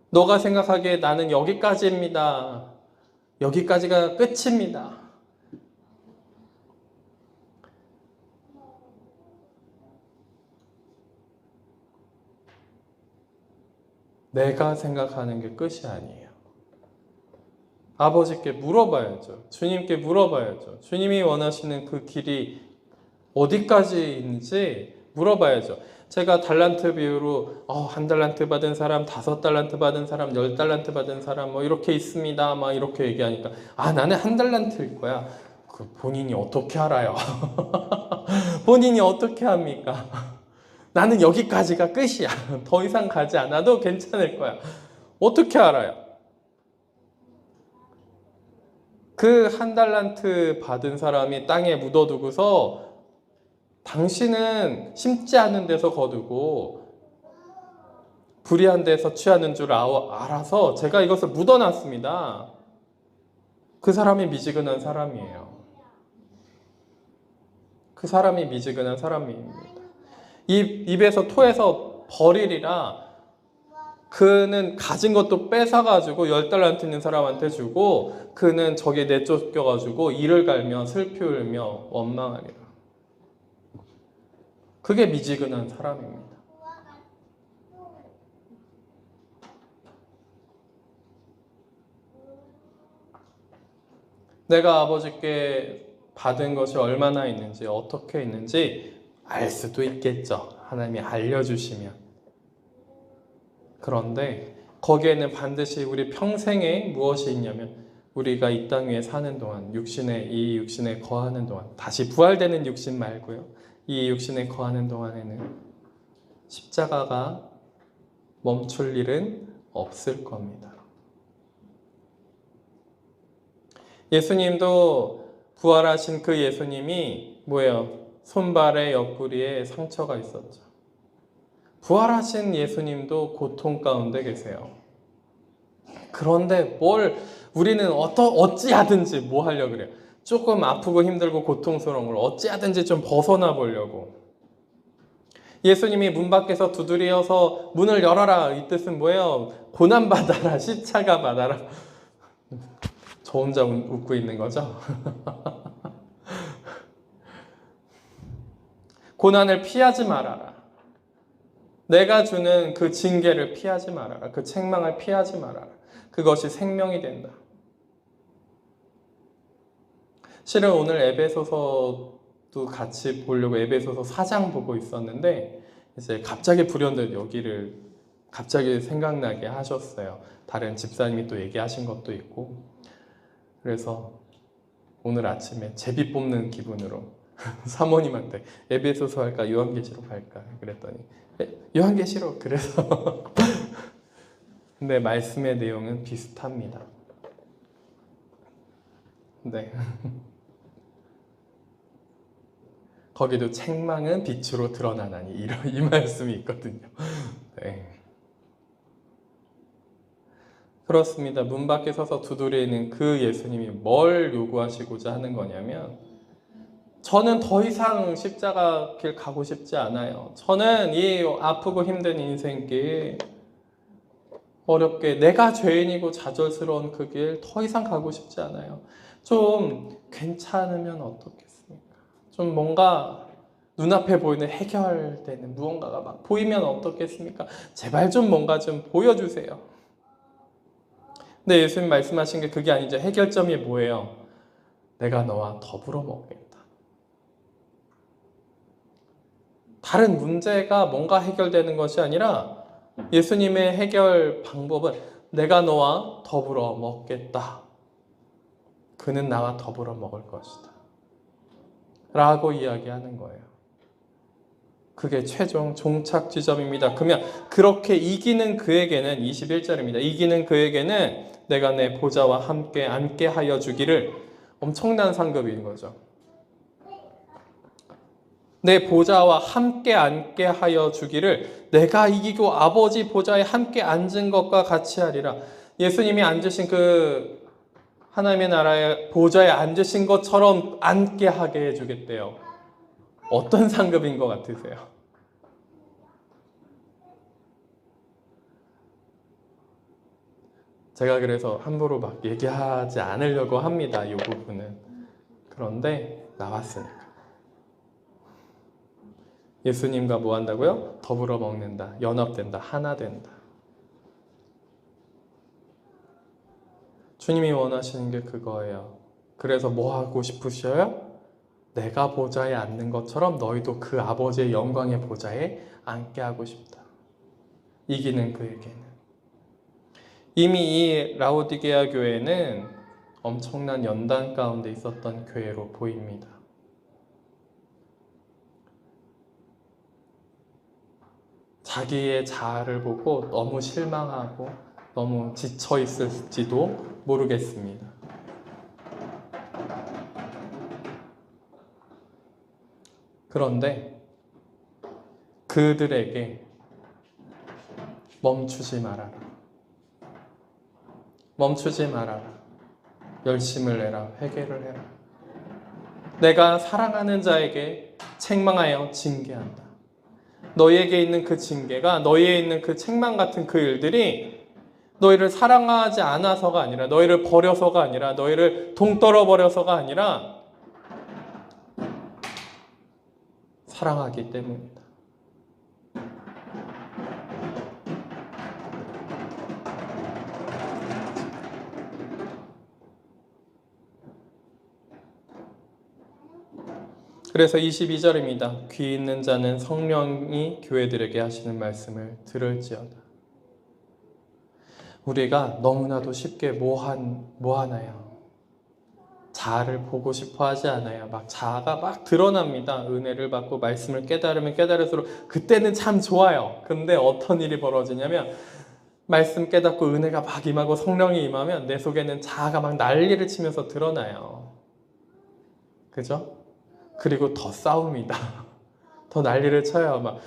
너가 생각하기에 나는 여기까지입니다. 여기까지가 끝입니다. 내가 생각하는 게 끝이 아니에요. 아버지께 물어봐야죠. 주님께 물어봐야죠. 주님이 원하시는 그 길이 어디까지 있는지 물어봐야죠. 제가 달란트 비유로 1달란트 받은 사람, 5달란트 받은 사람, 10달란트 받은 사람 뭐 이렇게 있습니다. 막 이렇게 얘기하니까 나는 1달란트일 거야. 그 본인이 어떻게 알아요? 본인이 어떻게 합니까? 나는 여기까지가 끝이야. 더 이상 가지 않아도 괜찮을 거야. 어떻게 알아요? 그 1달란트 받은 사람이 땅에 묻어두고서 당신은 심지 않은 데서 거두고 불의한 데서 취하는 줄 알아서 제가 이것을 묻어놨습니다. 그 사람이 미지근한 사람이에요. 그 사람이 미지근한 사람입니다. 입에서 토해서 버리리라. 그는 가진 것도 뺏어가지고 10달란트 있는 사람한테 주고, 그는 저기에 내쫓겨가지고 이를 갈며 슬피 울며 원망하리라. 그게 미지근한 사람입니다. 내가 아버지께 받은 것이 얼마나 있는지, 어떻게 있는지 알 수도 있겠죠. 하나님이 알려주시면. 그런데 거기에는 반드시 우리 평생에 무엇이 있냐면, 우리가 이 땅 위에 사는 동안, 이 육신에 거하는 동안, 다시 부활되는 육신 말고요, 이 육신에 거하는 동안에는 십자가가 멈출 일은 없을 겁니다. 예수님도 부활하신 그 예수님이 뭐예요? 손발에 옆구리에 상처가 있었죠. 부활하신 예수님도 고통 가운데 계세요. 그런데 우리는 어찌하든지 뭐 하려고 그래요? 조금 아프고 힘들고 고통스러운 걸 어찌하든지 좀 벗어나 보려고. 예수님이 문 밖에서 두드려서 문을 열어라, 이 뜻은 뭐예요? 고난받아라, 십자가 받아라. 저 혼자 웃고 있는 거죠? 고난을 피하지 말아라. 내가 주는 그 징계를 피하지 말아라. 그 책망을 피하지 말아라. 그것이 생명이 된다. 실은 오늘 에베소서도 같이 보려고 에베소서 4장 보고 있었는데, 이제 갑자기 불현듯 여기를 갑자기 생각나게 하셨어요. 다른 집사님이 또 얘기하신 것도 있고. 그래서 오늘 아침에 제비 뽑는 기분으로 사모님한테 에베소서 할까 요한계시록 할까 그랬더니 요한계시록. 그래서 근데 말씀의 내용은 비슷합니다. 네. 거기도 책망은 빛으로 드러나나니 이 말씀이 있거든요. 네. 그렇습니다. 문 밖에 서서 두드리는 그 예수님이 뭘 요구하시고자 하는 거냐면, 저는 더 이상 십자가 길 가고 싶지 않아요. 저는 이 아프고 힘든 인생길, 어렵게 내가 죄인이고 좌절스러운 그 길 더 이상 가고 싶지 않아요. 좀 괜찮으면 어떻겠습니까? 좀 뭔가 눈앞에 보이는 해결되는 무언가가 막 보이면 어떻겠습니까? 제발 좀 뭔가 좀 보여주세요. 근데 예수님 말씀하신 게 그게 아니죠. 해결점이 뭐예요? 내가 너와 더불어 먹겠다. 다른 문제가 뭔가 해결되는 것이 아니라 예수님의 해결 방법은 내가 너와 더불어 먹겠다. 그는 나와 더불어 먹을 것이다. 라고 이야기하는 거예요. 그게 최종 종착 지점입니다. 그러면 그렇게 이기는 그에게는 21절입니다. 이기는 그에게는 내가 내 보좌와 함께 앉게 하여 주기를 엄청난 상급인 거죠. 내 보좌와 함께 앉게 하여 주기를 내가 이기고 아버지 보좌에 함께 앉은 것과 같이 하리라. 예수님이 앉으신 그 하나님의 나라의 보좌에 앉으신 것처럼 앉게 하게 해주겠대요. 어떤 상급인 것 같으세요? 제가 그래서 함부로 막 얘기하지 않으려고 합니다. 이 부분은. 그런데 나왔으니까. 예수님과 뭐 한다고요? 더불어 먹는다. 연합된다. 하나 된다. 주님이 원하시는 게 그거예요. 그래서 뭐 하고 싶으셔요? 내가 보좌에 앉는 것처럼 너희도 그 아버지의 영광의 보좌에 앉게 하고 싶다. 이기는 그에게는. 이미 이 라오디게아 교회는 엄청난 연단 가운데 있었던 교회로 보입니다. 자기의 자아를 보고 너무 실망하고 너무 지쳐 있을지도 모르겠습니다. 그런데 그들에게 멈추지 말아라. 멈추지 말아라. 열심을 내라. 회개를 해라. 내가 사랑하는 자에게 책망하여 징계한다. 너희에게 있는 그 징계가, 너희에 있는 그 책망 같은 그 일들이 너희를 사랑하지 않아서가 아니라, 너희를 버려서가 아니라, 너희를 동떨어 버려서가 아니라 사랑하기 때문이다. 그래서 22절입니다. 귀 있는 자는 성령이 교회들에게 하시는 말씀을 들을지어다. 우리가 너무나도 쉽게 뭐 하나요? 자아를 보고 싶어 하지 않아요. 막 자아가 막 드러납니다. 은혜를 받고 말씀을 깨달으면 깨달을수록 그때는 참 좋아요. 근데 어떤 일이 벌어지냐면 말씀 깨닫고 은혜가 막 임하고 성령이 임하면 내 속에는 자아가 막 난리를 치면서 드러나요. 그죠? 그리고 더 싸웁니다. 더 난리를 쳐요. 막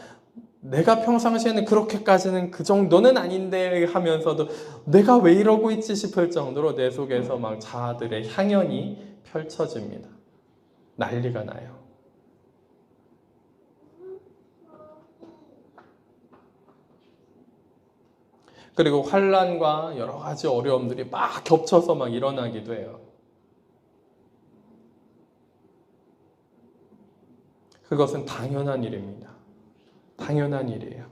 내가 평상시에는 그렇게까지는 그 정도는 아닌데 하면서도 내가 왜 이러고 있지 싶을 정도로 내 속에서 막 자아들의 향연이 펼쳐집니다. 난리가 나요. 그리고 환난과 여러 가지 어려움들이 막 겹쳐서 막 일어나기도 해요. 그것은 당연한 일입니다. 당연한 일이에요.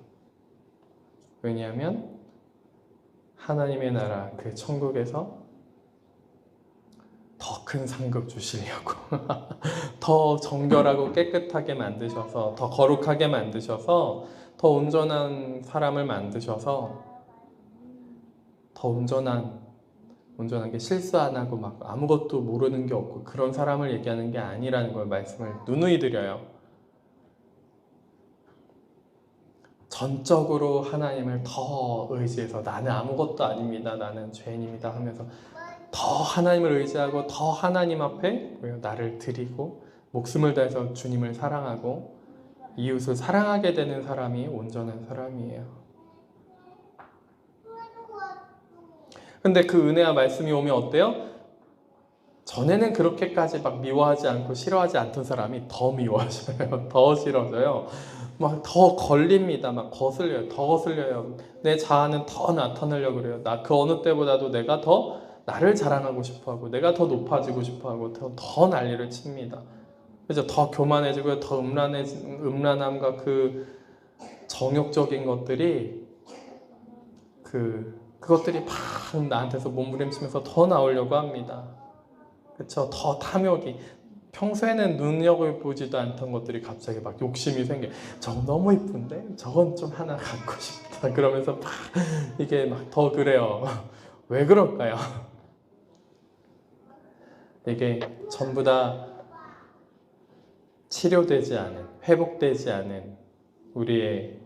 왜냐하면 하나님의 나라, 그 천국에서 더 큰 상급 주시려고 더 정결하고 깨끗하게 만드셔서, 더 거룩하게 만드셔서, 더 온전한 사람을 만드셔서, 더 온전한 게 실수 안 하고 막 아무것도 모르는 게 없고 그런 사람을 얘기하는 게 아니라는 걸 말씀을 누누이 드려요. 전적으로 하나님을 더 의지해서 나는 아무것도 아닙니다. 나는 죄인입니다 하면서 더 하나님을 의지하고 더 하나님 앞에 나를 드리고 목숨을 다해서 주님을 사랑하고 이웃을 사랑하게 되는 사람이 온전한 사람이에요. 근데 그 은혜와 말씀이 오면 어때요? 전에는 그렇게까지 막 미워하지 않고 싫어하지 않던 사람이 더 미워하셔요. 더 싫어져요. 막 더 걸립니다. 막 거슬려요. 더 거슬려요. 내 자아는 더 나타내려고 그래요. 그 어느 때보다도 내가 더 나를 자랑하고 싶어하고 내가 더 높아지고 싶어하고 더 난리를 칩니다. 그래서 더 교만해지고 더 음란함과 그 정욕적인 것들이 그 그것들이 막 나한테서 몸부림치면서 더 나오려고 합니다. 그쵸? 더 탐욕이. 평소에는 눈여겨보지도 않던 것들이 갑자기 막 욕심이 생겨. 저거 너무 이쁜데? 저건 좀 하나 갖고 싶다. 그러면서 막 이게 막 더 그래요. 왜 그럴까요? 이게 전부 다 치료되지 않은, 회복되지 않은 우리의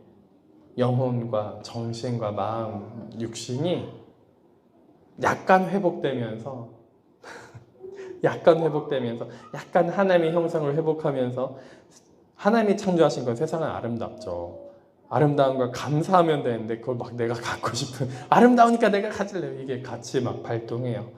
영혼과 정신과 마음, 육신이 약간 회복되면서 약간 하나님의 형상을 회복하면서 하나님이 창조하신 건 세상은 아름답죠. 아름다운 걸 감사하면 되는데 그걸 막 내가 갖고 싶은 아름다우니까 내가 가질래요. 이게 같이 막 발동해요.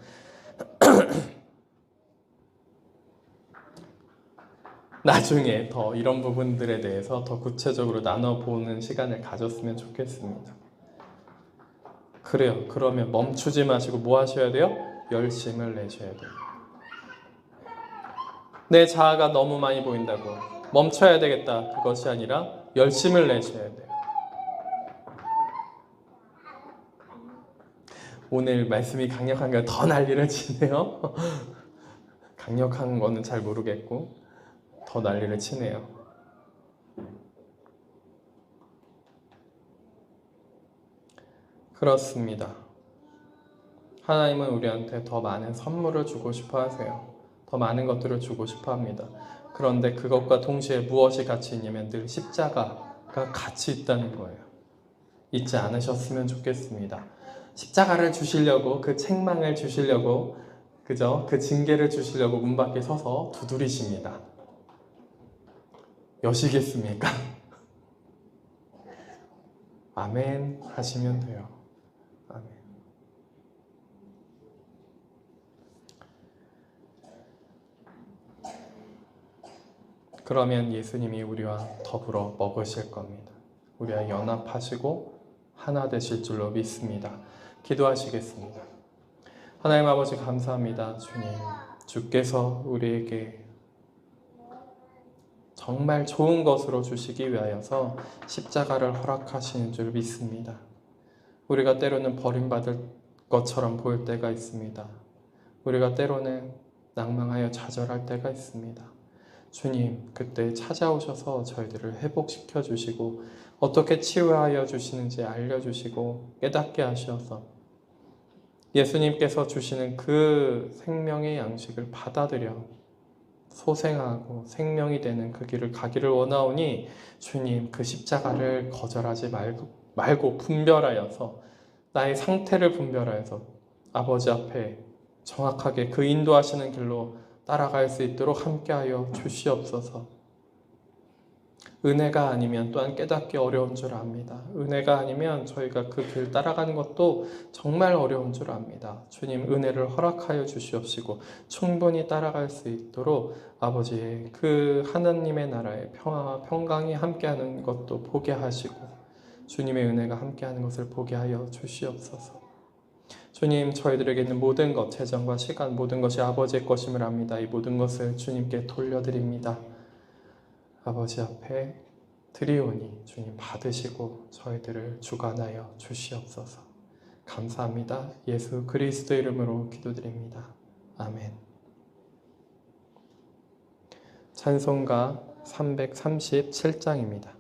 나중에 더 이런 부분들에 대해서 더 구체적으로 나눠보는 시간을 가졌으면 좋겠습니다. 그래요. 그러면 멈추지 마시고 뭐 하셔야 돼요? 열심을 내셔야 돼요. 내 자아가 너무 많이 보인다고 멈춰야 되겠다. 그것이 아니라 열심을 내셔야 돼요. 오늘 말씀이 강력한가 더 난리를 치네요. 강력한 거는 잘 모르겠고 더 난리를 치네요. 그렇습니다. 하나님은 우리한테 더 많은 선물을 주고 싶어 하세요. 더 많은 것들을 주고 싶어 합니다. 그런데 그것과 동시에 무엇이 같이 있냐면 늘 십자가가 같이 있다는 거예요. 잊지 않으셨으면 좋겠습니다. 십자가를 주시려고, 그 책망을 주시려고, 그죠? 그 징계를 주시려고 문 밖에 서서 두드리십니다. 여시겠습니까? 아멘 하시면 돼요. 아멘. 그러면 예수님이 우리와 더불어 먹으실 겁니다. 우리와 연합하시고 하나 되실 줄로 믿습니다. 기도하시겠습니다. 하나님 아버지 감사합니다. 주님, 주께서 우리에게 정말 좋은 것으로 주시기 위하여서 십자가를 허락하시는 줄 믿습니다. 우리가 때로는 버림받을 것처럼 보일 때가 있습니다. 우리가 때로는 낭망하여 좌절할 때가 있습니다. 주님, 그때 찾아오셔서 저희들을 회복시켜 주시고 어떻게 치유하여 주시는지 알려주시고 깨닫게 하셔서 예수님께서 주시는 그 생명의 양식을 받아들여 소생하고 생명이 되는 그 길을 가기를 원하오니 주님, 그 십자가를 거절하지 말고 분별하여서 나의 상태를 분별하여서 아버지 앞에 정확하게 그 인도하시는 길로 따라갈 수 있도록 함께하여 주시옵소서. 은혜가 아니면 또한 깨닫기 어려운 줄 압니다. 은혜가 아니면 저희가 그 길 따라가는 것도 정말 어려운 줄 압니다. 주님, 은혜를 허락하여 주시옵시고 충분히 따라갈 수 있도록 아버지의 그 하나님의 나라의 평화와 평강이 함께하는 것도 보게 하시고 주님의 은혜가 함께하는 것을 보게 하여 주시옵소서. 주님, 저희들에게 있는 모든 것, 재정과 시간, 모든 것이 아버지의 것임을 압니다. 이 모든 것을 주님께 돌려드립니다. 아버지 앞에 드리오니 주님 받으시고 저희들을 주관하여 주시옵소서. 감사합니다. 예수 그리스도 이름으로 기도드립니다. 아멘. 찬송가 337장입니다.